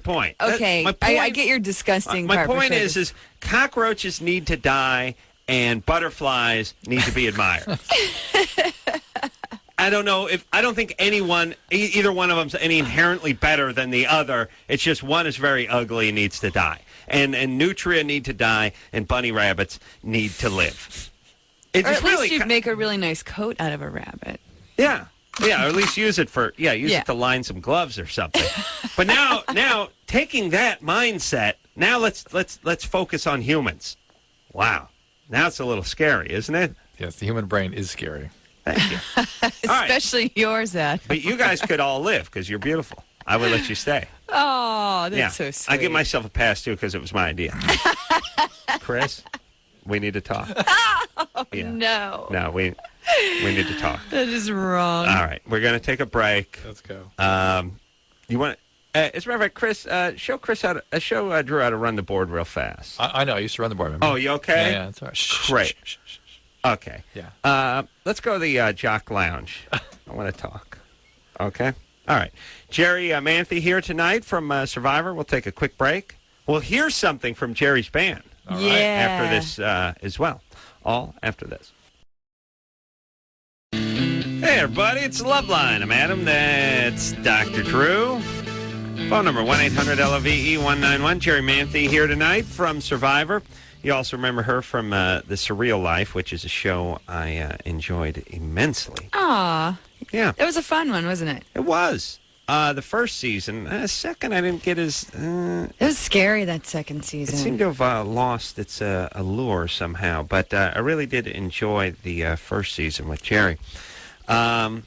point. Okay, my point, I get your disgusting part. My point is cockroaches need to die and butterflies need to be admired. I don't think either one of them's any inherently better than the other. It's just one is very ugly and needs to die. And nutria need to die, and bunny rabbits need to live. Or at least you make a really nice coat out of a rabbit. Yeah. Yeah, or at least use it it to line some gloves or something. But now taking that mindset, now let's focus on humans. Wow. Now it's a little scary, isn't it? Yes, the human brain is scary. Thank you. Especially yours, Ed. But you guys could all live because you're beautiful. I would let you stay. Oh, that's so sweet. I give myself a pass, too, because it was my idea. Chris, we need to talk. No. No, we need to talk. That is wrong. All right. We're going to take a break. Let's go. You want as a matter of fact, Chris, show Drew how to run the board real fast. I know. I used to run the board. Remember? Oh, you okay? Yeah, that's all right. Great. Okay. Yeah. Let's go to the Jock Lounge. I want to talk. Okay? All right. Jerri Manthey here tonight from Survivor. We'll take a quick break. We'll hear something from Jerry's band. All right. After this as well. All after this. Hey, everybody. It's Loveline. I'm Adam. That's Dr. Drew. Phone number 1-800-LOVE-191. Jerri Manthey here tonight from Survivor. You also remember her from The Surreal Life, which is a show I enjoyed immensely. Aw. Yeah. It was a fun one, wasn't it? It was. The first season. Second, I didn't get as... it was scary, that second season. It seemed to have lost its allure somehow. But I really did enjoy the first season with Jerry. The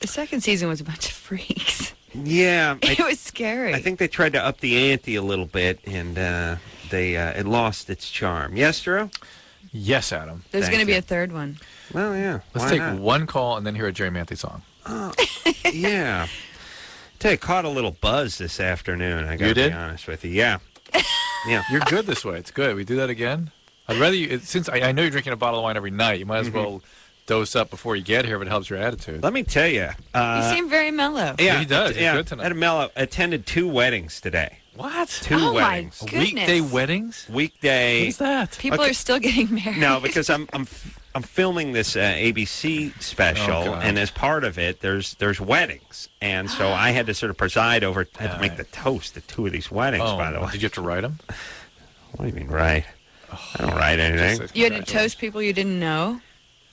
second season was a bunch of freaks. Yeah. It was scary. I think they tried to up the ante a little bit, and it lost its charm. Yes, Drew? Yes, Adam. There's going to be a third one. Well, yeah. Let's take one call and then hear a Jerri Manthey song. Oh, yeah. I caught a little buzz this afternoon. I got to be honest with you. Yeah. Yeah. You're good this way. It's good. We do that again? I'd rather you, since I know you're drinking a bottle of wine every night, you might as well dose up before you get here if it helps your attitude. Let me tell you. You seem very mellow. Yeah, he does. He's good tonight. Attended 2 weddings today. What? 2 weddings. My goodness. Weekday weddings? Weekday. What is that? People are still getting married. No, because I'm filming this ABC special, and as part of it, there's weddings, and so I had to sort of preside over. I had to make the toast at 2 of these weddings. By the way, did you have to write them? What do you mean write? I don't write anything. You had to toast people you didn't know.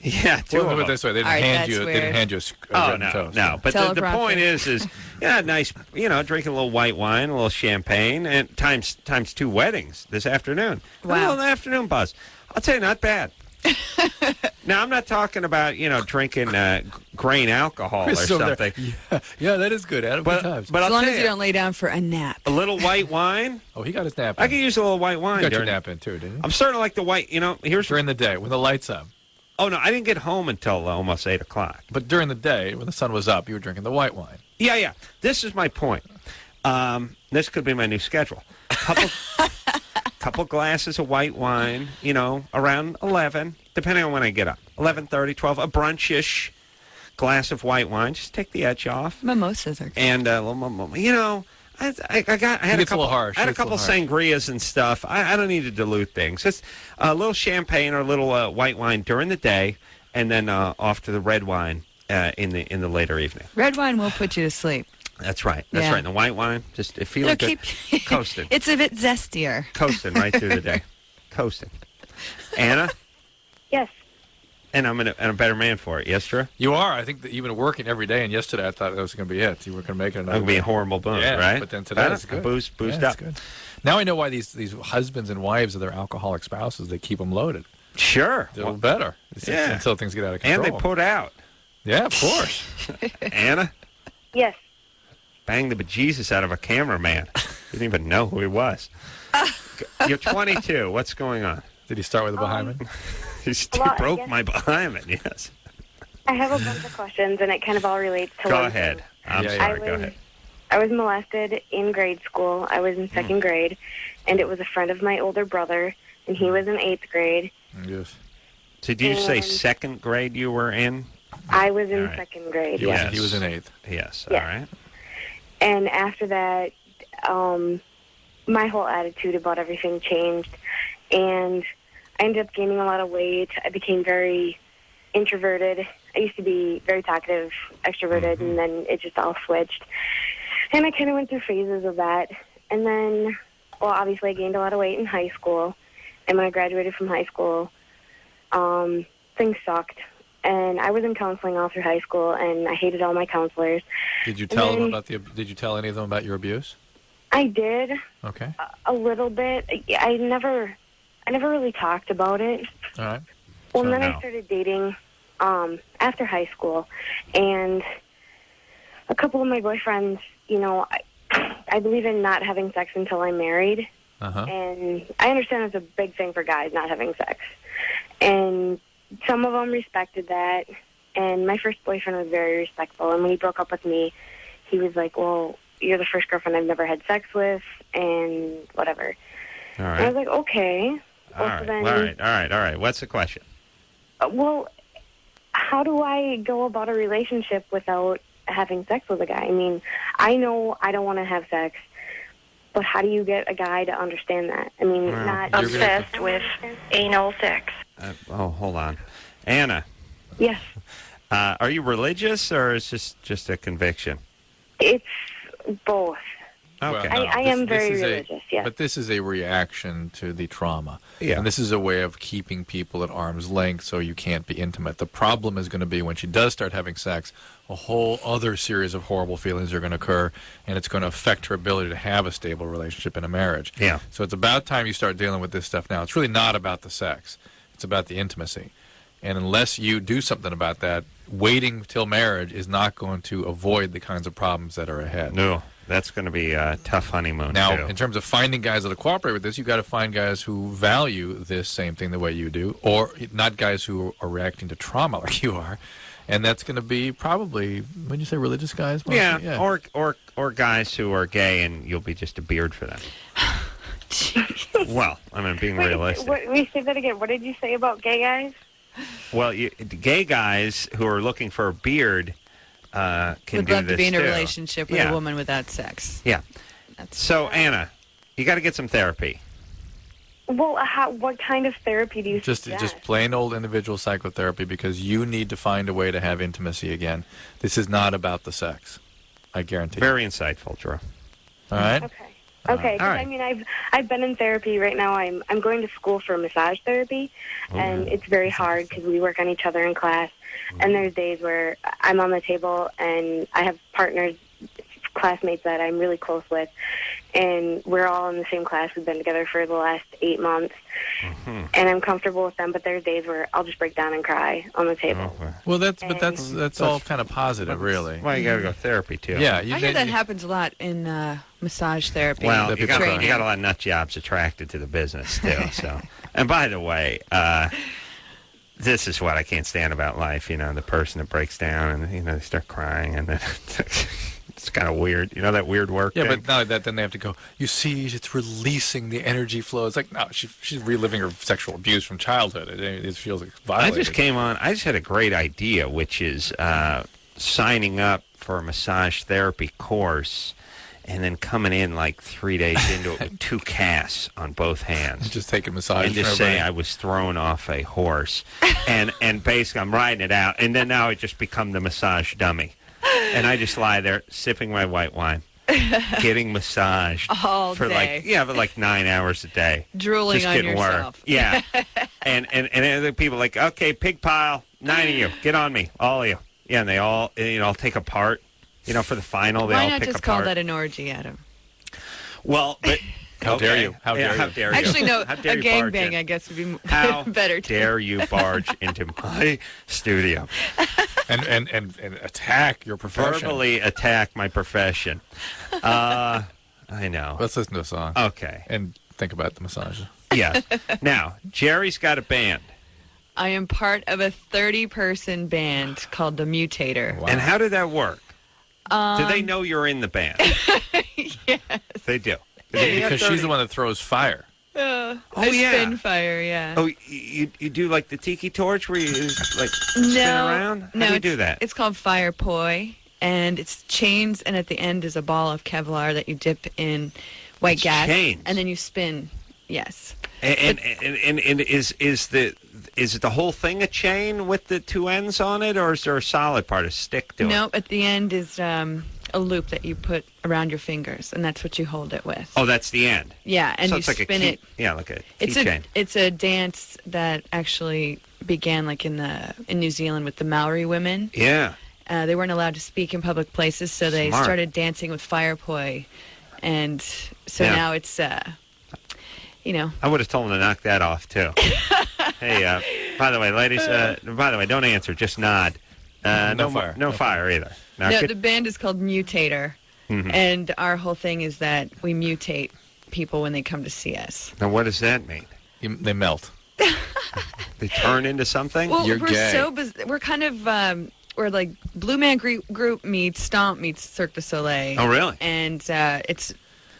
Yeah, 2 of them. Put it this way: they didn't hand you a written toast. No. But the point is nice. Drinking a little white wine, a little champagne, and times 2 weddings this afternoon. Wow. A little afternoon buzz. I'll tell you, not bad. Now, I'm not talking about, drinking grain alcohol or something. Yeah, that is good, Adam. Good times. But as long as you don't lay down for a nap. A little white wine. Oh, he got his nap in. I could use a little white wine. You got your nap in, too, didn't you? I'm starting to like the white, During the day, when the light's up. Oh, no, I didn't get home until almost 8 o'clock. But during the day, when the sun was up, you were drinking the white wine. Yeah. This is my point. This could be my new schedule. Couple glasses of white wine, around 11, depending on when I get up. 11:30, 12, a brunch-ish glass of white wine. Just take the edge off. Mimosas are good. And, I had a couple sangrias and stuff. I don't need to dilute things. Just a little champagne or a little white wine during the day, and then off to the red wine in the later evening. Red wine will put you to sleep. That's right. That's right. And the white wine, just feeling good. Coasting. It's a bit zestier. Coasting right through the day. Coasting. Anna? Yes. And I'm a better man for it. Yes, Drew? You are. I think that you've been working every day, and yesterday I thought that was going to be it. You were going to make it another. It would be a horrible booze, right? But then today it's good. Boozed yeah, up. Good. Now I know why these husbands and wives of their alcoholic spouses, they keep them loaded. Sure. They're better. Until things get out of control. And they put out. Yeah, of course. Anna? Yes. Bang the bejesus out of a cameraman. Didn't even know who he was. You're 22. What's going on? Did he start with a behind? He broke my behind, yes. I have a bunch of questions, and it kind of all relates to Go ahead. I'm sorry. Go ahead. I was molested in grade school. I was in second grade, and it was a friend of my older brother, and he was in 8th grade. Yes. So did you say second grade you were in? I was in second grade, yes. He was in 8th. Yes, yes. All right. And after that, my whole attitude about everything changed, and I ended up gaining a lot of weight. I became very introverted. I used to be very talkative, extroverted, and then it just all switched. And I kind of went through phases of that. And then, well, obviously I gained a lot of weight in high school. And when I graduated from high school, things sucked. And I was in counseling all through high school, and I hated all my counselors. Did you tell them about Did you tell any of them about your abuse? I did. Okay. A little bit. I never really talked about it. All right. Well, and then I started dating after high school, and a couple of my boyfriends, I believe in not having sex until I'm married. And I understand it's a big thing for guys not having sex. And some of them respected that, and my first boyfriend was very respectful. And when he broke up with me, he was like, well, you're the first girlfriend I've never had sex with, and whatever. All right. And I was like, okay. All right. What's the question? Well, how do I go about a relationship without having sex with a guy? I mean, I know I don't want to have sex, but how do you get a guy to understand that? I mean, not obsessed with anal sex. Hold on. Anna. Yes. Are you religious, or is this just a conviction? It's both. Okay. Well, I am very religious, yes. But this is a reaction to the trauma. Yeah. And this is a way of keeping people at arm's length so you can't be intimate. The problem is going to be when she does start having sex, a whole other series of horrible feelings are going to occur, and it's going to affect her ability to have a stable relationship in a marriage. Yeah. So it's about time you start dealing with this stuff now. It's really not about the sex. It's about the intimacy. And unless you do something about that, waiting till marriage is not going to avoid the kinds of problems that are ahead. No. That's going to be a tough honeymoon, now, too. In terms of finding guys that will cooperate with this, you've got to find guys who value this same thing the way you do, or not guys who are reacting to trauma like you are. And that's going to be probably, when you say religious guys? Mostly? Yeah. Or guys who are gay, and you'll be just a beard for them. Well, I mean, being realistic. Wait, say that again. What did you say about gay guys? Well, gay guys who are looking for a beard can would do love this to be in too. a relationship with Yeah. a woman without sex. Yeah. So, Anna, you got to get some therapy. Well, what kind of therapy do you suggest? Just plain old individual psychotherapy, because you need to find a way to have intimacy again. This is not about the sex. I guarantee. Very insightful, Drew. All right. Okay. All right. I mean, I've been in therapy right now. I'm going to school for massage therapy, and it's very hard because we work on each other in class. And there's days where I'm on the table and I have partners, classmates that I'm really close with, and we're all in the same class. We've been together for the last 8 months, and I'm comfortable with them. But there's days where I'll just break down and cry on the table. Well, that's all kind of positive, really. Well, you got to go therapy too. Yeah, I hear that happens a lot in massage therapy. Well, you got a lot of nut jobs attracted to the business too. So, and by the way, this is what I can't stand about life. The person that breaks down and they start crying, and then it's kind of weird. That weird work. Yeah, thing? but not that. Then they have to go. You see, it's releasing the energy flow. It's like, no, she's reliving her sexual abuse from childhood. It feels like violated. I just had a great idea, which is signing up for a massage therapy course and then coming in like 3 days into it with 2 casts on both hands. Just taking massage. And just say I was thrown off a horse. and basically I'm riding it out. And then now I just become the massage dummy. And I just lie there sipping my white wine, getting massaged all for day. but like 9 hours a day. Drooling just on getting yourself. Work. Yeah. and other people like, okay, pig pile, 9 of you, get on me, all of you. Yeah, and they all, all take apart. For the final, they Why all not pick just apart. call that an orgy, Adam? Well, but how dare you? How dare you? Actually, no. How dare A you gangbang, barge in? I guess, would be How better. Dare you barge into my studio and attack your profession? Verbally attack my profession. I know. Let's listen to a song. Okay. And think about the massage. Yeah. Now, Jerry's got a band. I am part of a 30-person band called The Mutator. Wow. And how did that work? Do they know you're in the band? Yes. They do. Because she's the one that throws fire. I spin fire, yeah. Oh, you do like the tiki torch where you like spin around? How do you do that? It's called fire poi, and it's chains, and at the end is a ball of Kevlar that you dip in white gas. Chains. And then you spin, yes. And is the whole thing a chain with the 2 ends on it, or is there a solid part, a stick to it? No, at the end is a loop that you put around your fingers, and that's what you hold it with. Oh, that's the end. Yeah, and so you it's like spin a key, it. Yeah, like a keychain. It's a dance that actually began like in New Zealand with the Maori women. Yeah. They weren't allowed to speak in public places, so they Smart. started dancing with fire poi, and so now it's I would have told them to knock that off too. Hey, by the way, ladies, don't answer, just nod. No fire. No fire either. Now, the band is called Mutator, and our whole thing is that we mutate people when they come to see us. Now, what does that mean? They melt. They turn into something? Well, You're gay. We're kind of we're like Blue Man Group meets Stomp meets Cirque du Soleil. Oh, really? And it's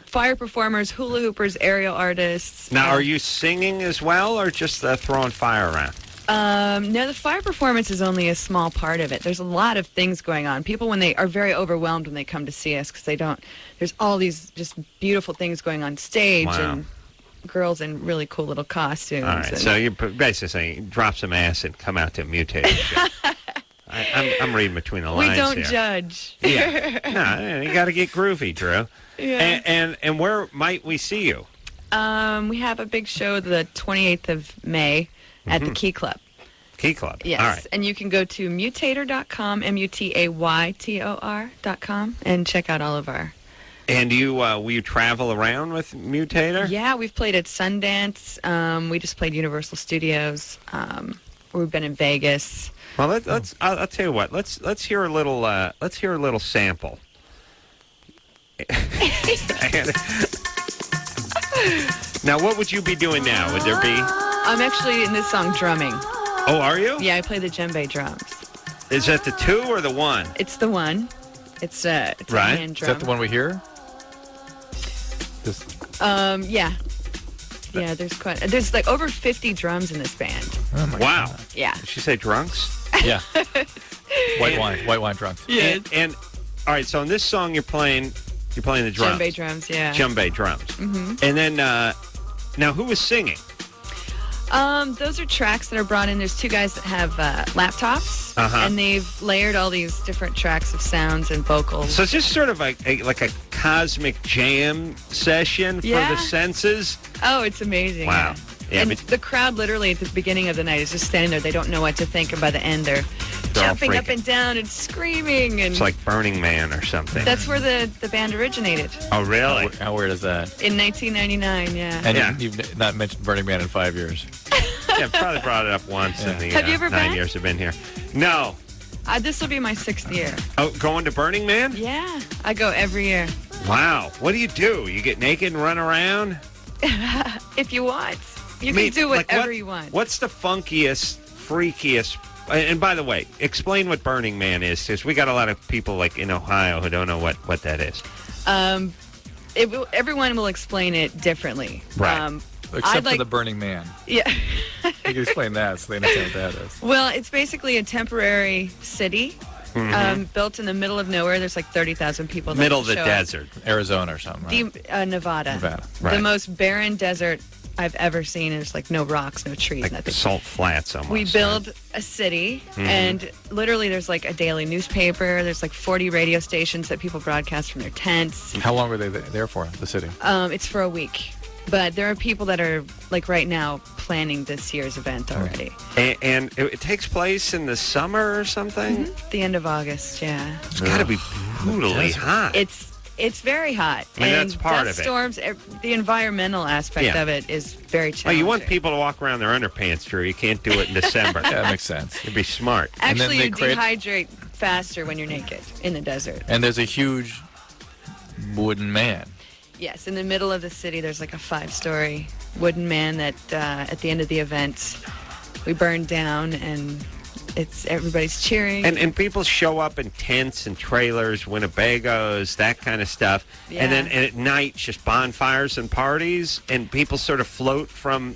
fire performers, hula hoopers, aerial artists. Now, are you singing as well, or just throwing fire around? No, the fire performance is only a small part of it. There's a lot of things going on. People, when they are very overwhelmed when they come to see us, because there's all these just beautiful things going on stage, and girls in really cool little costumes. All right, so you're basically saying drop some ass and come out to Mutate. I'm reading between the lines We don't here. judge. Yeah. No, you got to get groovy, Drew. Yeah. And where might we see you? We have a big show the 28th of May at the Key Club. Key Club. Yes. All right. And you can go to mutator.com, mutaytor.com, and check out all of our... And will you travel around with Mutator? Yeah, we've played at Sundance. We just played Universal Studios. We've been in Vegas. Well, let's. I'll tell you what. Let's hear a little. Let's hear a little sample. Now, what would you be doing now? Would there be? I'm actually in this song drumming. Oh, are you? Yeah, I play the djembe drums. Is that the 2 or the 1? It's the 1. It's a hand drum. Is that the one we hear? Yeah. Yeah, there's like over 50 drums in this band. Oh my God. Yeah. Did she say drunks? Yeah. White wine drunks. Yeah. And all right, so in this song you're playing the drums. Djembe drums, yeah. Djembe drums. Mm-hmm. And then now who was singing? Those are tracks that are brought in. There's 2 guys that have laptops, and they've layered all these different tracks of sounds and vocals. So it's just sort of like a cosmic jam session for the senses. Oh, it's amazing. Wow. Yeah, and the crowd literally at the beginning of the night is just standing there. They don't know what to think, and by the end they're jumping up and down and screaming. And it's like Burning Man or something. That's where the band originated. Oh, really? How weird is that? In 1999, yeah. And you've not mentioned Burning Man in 5 years. Yeah, probably brought it up once in the Have you ever 9 been? years I've been here. No. This will be my 6th year. Oh, going to Burning Man? Yeah, I go every year. Wow. What do? You get naked and run around? If you want. You can do whatever you want. What's the funkiest, freakiest... And by the way, explain what Burning Man is, because we got a lot of people like in Ohio who don't know what that is. Everyone will explain it differently. Right. Except for the Burning Man. Yeah. You can explain that so they understand what that is. Well, it's basically a temporary city built in the middle of nowhere. There's like 30,000 people. Middle of the desert. Arizona or something, right? Nevada. Right. The most barren desert I've ever seen. There's like no rocks, no trees, like nothing. Salt flats almost. We build a city, and literally there's like a daily newspaper. There's like 40 radio stations that people broadcast from their tents. How long were they there for, the city? It's for a week. But there are people that are, like right now, planning this year's event already. And it takes place in the summer or something? The end of August, yeah. It's got to be brutally hot. It's very hot. I mean, and that's part dust of it. storms, the environmental aspect of it is very challenging. Well, you want people to walk around their underpants, Drew. You can't do it in December. Yeah, that makes sense. You'd be smart. Actually, you dehydrate faster when you're naked in the desert. And there's a huge wooden man. Yes, in the middle of the city, there's like a 5-story wooden man that at the end of the event, we burned down, and everybody's cheering. And people show up in tents and trailers, Winnebagos, that kind of stuff. Yeah. And then at night, just bonfires and parties, and people sort of float from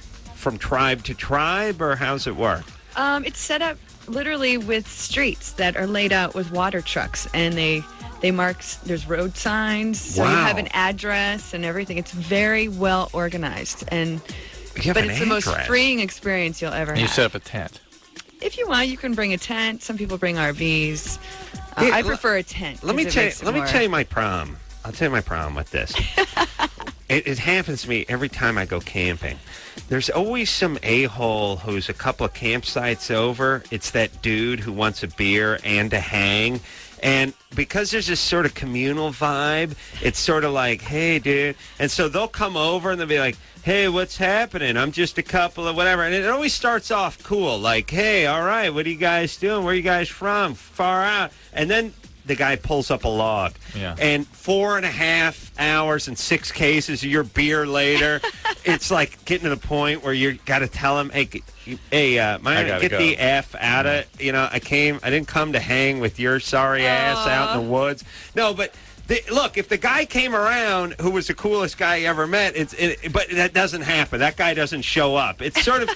tribe to tribe, or how's it work? It's set up literally with streets that are laid out with water trucks, and they mark, there's road signs, so you have an address and everything. It's very well organized, but it's the most freeing experience you'll ever have. And you set up a tent. If you want, you can bring a tent. Some people bring RVs. I prefer a tent. Let me tell you my problem. I'll tell you my problem with this. It happens to me every time I go camping. There's always some a-hole who's a couple of campsites over. It's that dude who wants a beer and to hang. And because there's this sort of communal vibe, it's sort of like, hey, dude. And so they'll come over and they'll be like, hey, what's happening? I'm just a couple of whatever. And it always starts off cool, like, hey, all right, what are you guys doing? Where are you guys from? Far out. And then the guy pulls up a log. Yeah. And 4.5 hours and 6 cases of your beer later, it's like getting to the point where you got to tell him, hey, get the F out of, I didn't come to hang with your sorry ass out in the woods. No, but look, if the guy came around who was the coolest guy you ever met, but that doesn't happen. That guy doesn't show up. It's sort of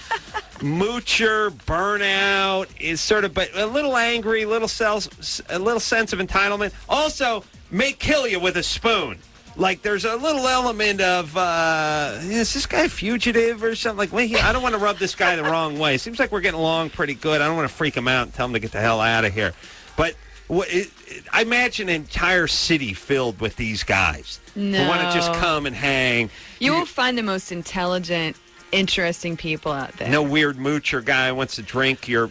moocher, burnout, is sort of, but a little angry, a little sense of entitlement. Also, may kill you with a spoon. Like, there's a little element of, is this guy fugitive or something? Like, wait, I don't want to rub this guy the wrong way. It seems like we're getting along pretty good. I don't want to freak him out and tell him to get the hell out of here. But I imagine an entire city filled with these guys who want to just come and hang. You will find the most intelligent, interesting people out there. No weird moocher guy wants to eat your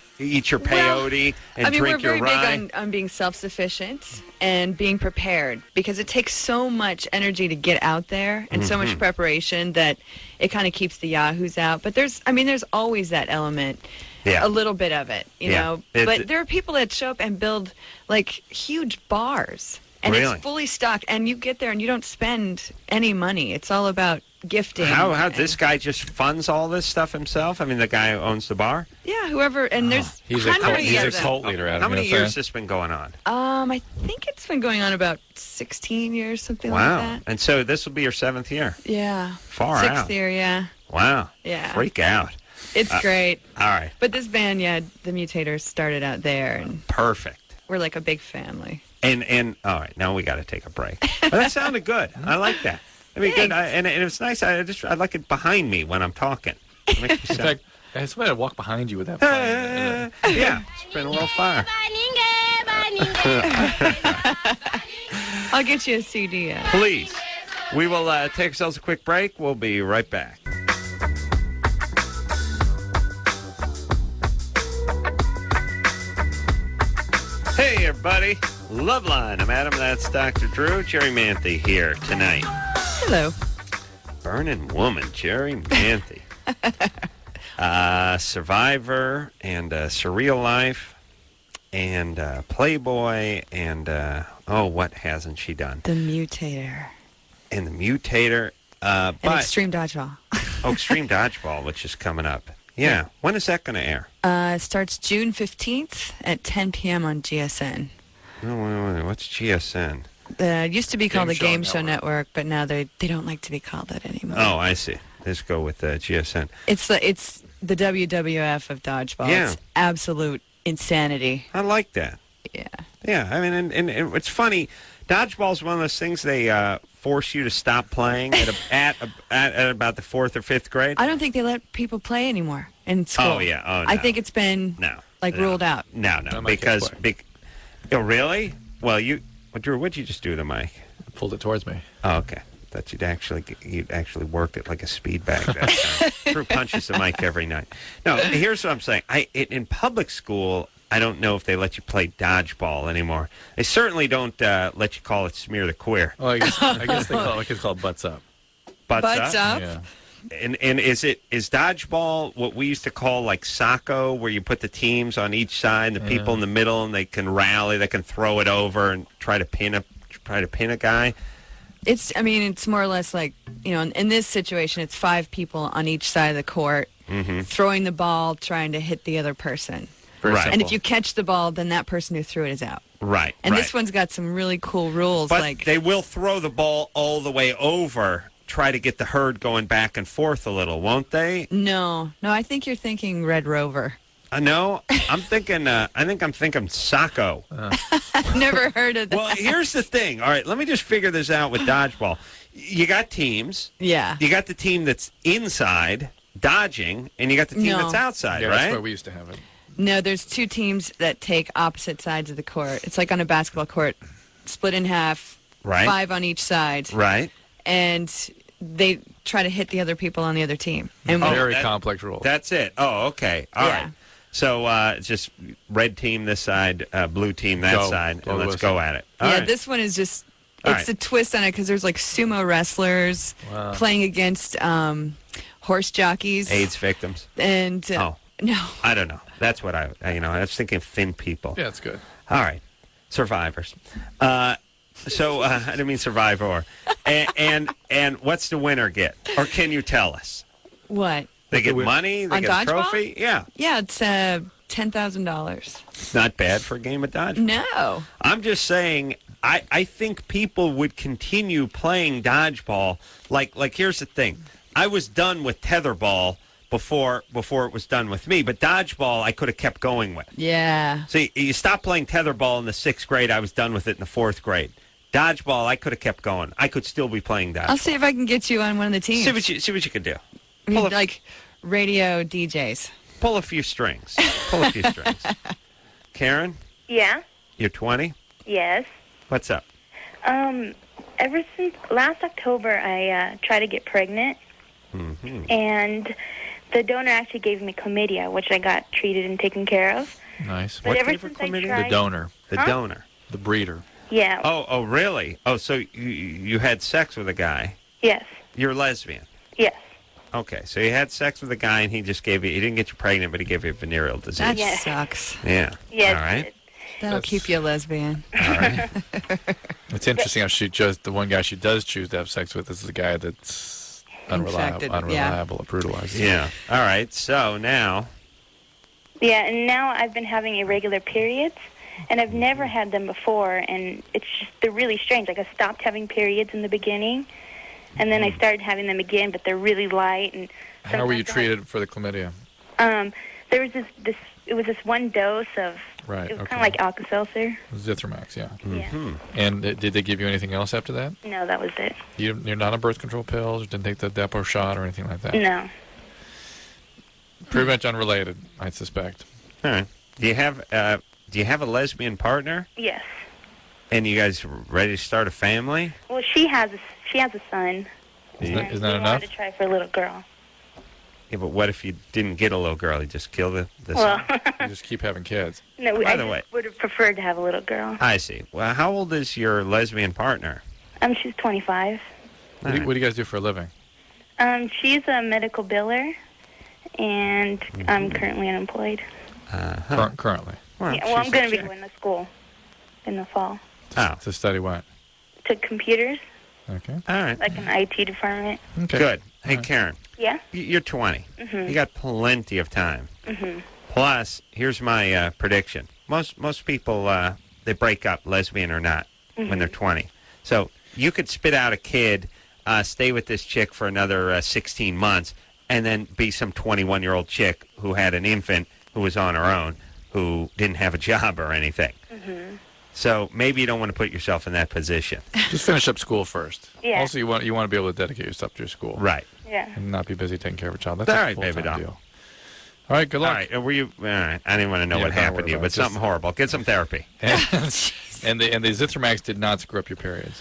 peyote and drink your rye. We're very big on being self-sufficient and being prepared, because it takes so much energy to get out there and so much preparation that it kind of keeps the yahoos out. But there's always that element. Yeah. A little bit of it, you know. But there are people that show up and build, like, huge bars. And it's fully stocked. And you get there and you don't spend any money. It's all about gifting. How this guy just funds all this stuff himself? I mean, the guy who owns the bar? Yeah, whoever. And there's he's a cult leader, Adam. How many years has this been going on? I think it's been going on about 16 years, something like that. And so this will be your 7th year? Yeah. Far out. 6th year, yeah. Wow. Yeah. Freak out. It's great. All right. But this band, the Mutators started out there. And perfect. We're like a big family. And all right, now we got to take a break. But that sounded good. I like that. I mean, good. And it's nice. I like it behind me when I'm talking. In fact, it's better to walk behind you with that. Yeah, spin a little fire. I'll get you a CD. Please. We will take ourselves a quick break. We'll be right back. Hey, everybody. Loveline. I'm Adam. That's Dr. Drew. Jerri Manthey here tonight. Hello. Burning woman, Jerri Manthey. Survivor and Surreal Life and Playboy and, what hasn't she done? The Mutator. And the Mutator. And Extreme Dodgeball. Extreme Dodgeball, which is coming up. Yeah. When is that going to air? It starts June 15th at 10 p.m. on GSN. Oh, what's GSN? It used to be called the Game Show Network, but now they don't like to be called that anymore. Oh, I see. Let's go with GSN. It's the WWF of dodgeball. Yeah. It's absolute insanity. I like that. Yeah. Yeah, I mean, and it's funny. Dodgeball's one of those things they force you to stop playing at about the 4th or 5th grade. I don't think they let people play anymore in school. Oh, yeah. Oh, no. I think it's been ruled out. No, because oh, really? Well, Drew, what'd you just do to the mic? Pulled it towards me. Oh, okay. That you'd actually worked it like a speed bag. Drew punches the mic every night. No, here's what I'm saying. In public school, I don't know if they let you play dodgeball anymore. They certainly don't let you call it smear the queer. Oh, I guess they call it, called butts up. Butts up? Yeah. And is dodgeball what we used to call like soccer, where you put the teams on each side and the people in the middle, and they can rally, they can throw it over and try to pin a guy? It's more or less like, in this situation, it's 5 people on each side of the court throwing the ball, trying to hit the other person. Right. And if you catch the ball, then that person who threw it is out. Right. And this one's got some really cool rules. But they will throw the ball all the way over, try to get the herd going back and forth a little, won't they? No, I think you're thinking Red Rover. No, I'm thinking. I'm thinking Socko. Never heard of that. Well, here's the thing. All right, let me just figure this out with dodgeball. You got teams. Yeah. You got the team that's inside dodging, and you got the team that's outside. Yeah, right? That's where we used to have it. No, there's 2 teams that take opposite sides of the court. It's like on a basketball court, split in half, right. 5 on each side. Right. And they try to hit the other people on the other team. And very complex rules. That's it. Oh, okay. All right. So it's just red team this side, blue team that side, and let's go at it. All right. This one is just, it's a twist on it because there's like sumo wrestlers playing against horse jockeys. AIDS victims. And no. I don't know. That's what I was thinking thin people. Yeah, that's good. All right. Survivors. So I didn't mean survivor. And what's the winner get? Or can you tell us? What? They get money? They on get dodgeball? a trophy? Yeah. Yeah, it's $10,000. Not bad for a game of dodgeball. No. I'm just saying, I think people would continue playing dodgeball. Like here's the thing. I was done with tetherball before it was done with me, but dodgeball I could have kept going with. Yeah. So you stop playing tetherball in the 6th grade, I was done with it in the 4th grade. Dodgeball, I could have kept going. I could still be playing dodgeball. I'll see if I can get you on one of the teams. See what you can do. Like radio DJs. Pull a few strings. Karen? Yeah? You're 20? Yes. What's up? Ever since last October, I tried to get pregnant, and the donor actually gave me chlamydia, which I got treated and taken care of. Nice. But ever since I tried... The donor. The donor. The breeder. Yeah. Oh, really? Oh, so you had sex with a guy? Yes. You're lesbian? Yes. Okay, so you had sex with a guy, and he didn't get you pregnant, but he gave you venereal disease. That sucks. Yeah. Yes. All right. That'll keep you a lesbian. All right. It's interesting how the one guy she does choose to have sex with is the guy that's unreliable or brutalized. Yeah. All right, so now... Yeah, and now I've been having irregular periods, and I've never had them before, and they're really strange. Like I stopped having periods in the beginning, and then I started having them again, but they're really light. And how were you treated for the chlamydia? There was it was this one dose of, right, it was kind of like Alka-Seltzer. Zithromax, yeah. Yeah. And did they give you anything else after that? No, that was it. You're not on birth control pills, or didn't take the Depo shot or anything like that? No. Pretty much unrelated, I suspect. All right. Do you have a lesbian partner? Yes. And you guys ready to start a family? Well, she has a son. Isn't that We enough? wanted to try for a little girl. Yeah, but what if you didn't get a little girl? You just kill the Well, you just keep having kids. No, By the way, would have preferred to have a little girl. I see. Well, how old is your lesbian partner? She's 25. What do you guys do for a living? She's a medical biller, and I'm currently unemployed. Currently? Well, I'm going to be going to school in the fall. To study what? To computers. Okay. All right. Like an IT department. Okay. Good. Hey, Karen. Yeah? You're 20. Mhm. You got plenty of time. Mhm. Plus, here's my prediction. Most people, they break up, lesbian or not, when they're 20. So you could spit out a kid, stay with this chick for another 16 months, and then be some 21-year-old chick who had an infant who was on her own, who didn't have a job or anything. So maybe you don't want to put yourself in that position. Just finish up school first. Yeah. Also, you want to be able to dedicate yourself to your school. Right. Yeah. And not be busy taking care of a child. That's all a right, baby doll. deal. All right, good luck. All right, were you? All right, I didn't want to know what happened to you, but something horrible. Get some therapy. And the Zithromax did not screw up your periods.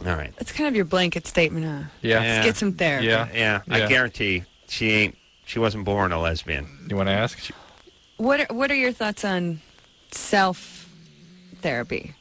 All right. It's kind of your blanket statement, huh? Yeah. Let's get some therapy. Yeah. I guarantee she wasn't born a lesbian. You want to ask? What are your thoughts on self-therapy?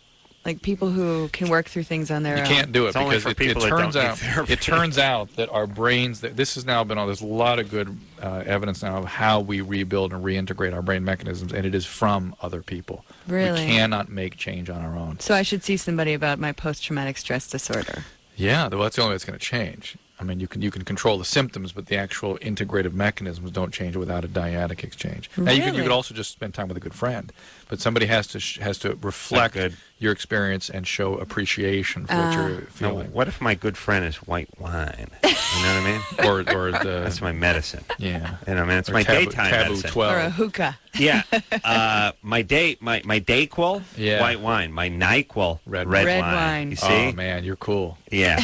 Like people who can work through things on their own. You can't do it because it turns out that our brains, this has now been there's a lot of good evidence now of how we rebuild and reintegrate our brain mechanisms, and it is from other people. Really? We cannot make change on our own. So I should see somebody about my post-traumatic stress disorder. Yeah, well, that's the only way it's going to change. I mean, you can control the symptoms, but the actual integrative mechanisms don't change without a dyadic exchange. Now, you could also just spend time with a good friend, but somebody has to reflect your experience and show appreciation for what you're feeling. No, what if my good friend is white wine? You know what I mean? or that's my medicine. Yeah, you know, I mean, it's my daytime medicine. 12. Or a hookah. Yeah, my Dayquil, white wine. My NyQuil, red wine. You see? Oh man, you're cool. Yeah.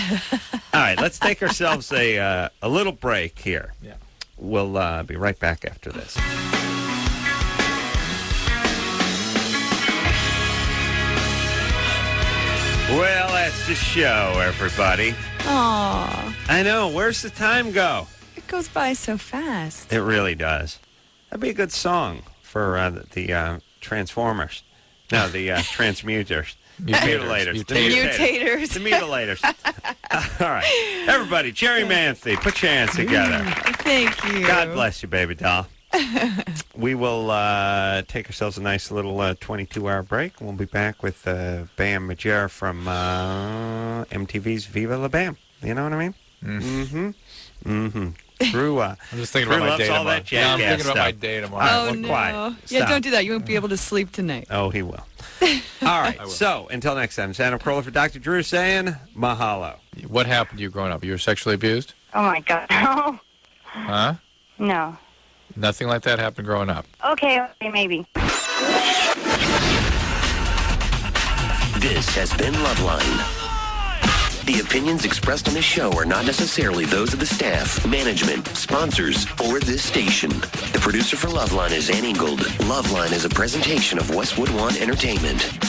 All right, let's take ourselves a little break here. Yeah. We'll be right back after this. Well, that's the show, everybody. Aww. I know. Where's the time go? It goes by so fast. It really does. That'd be a good song for the Transformers. No, the Transmuters. Mutilators. The mutators. The mutilators. All right. Everybody, Jerri Manthey, put your hands together. Thank you. God bless you, baby doll. We will take ourselves a nice little 22-hour break. We'll be back with Bam Majera from MTV's Viva La Bam. You know what I mean? Drew, I'm just thinking about my day tomorrow. I'm thinking about my day tomorrow. Oh, no. Quiet. Yeah, don't do that. You won't be able to sleep tonight. Oh, he will. All right. So, until next time, it's Adam Carolla for Dr. Drew saying mahalo. What happened to you growing up? You were sexually abused? Oh, my God. No. Huh? No. Nothing like that happened growing up? Okay, maybe. This has been Loveline. The opinions expressed on this show are not necessarily those of the staff, management, sponsors, or this station. The producer for Loveline is Ann Ingold. Loveline is a presentation of Westwood One Entertainment.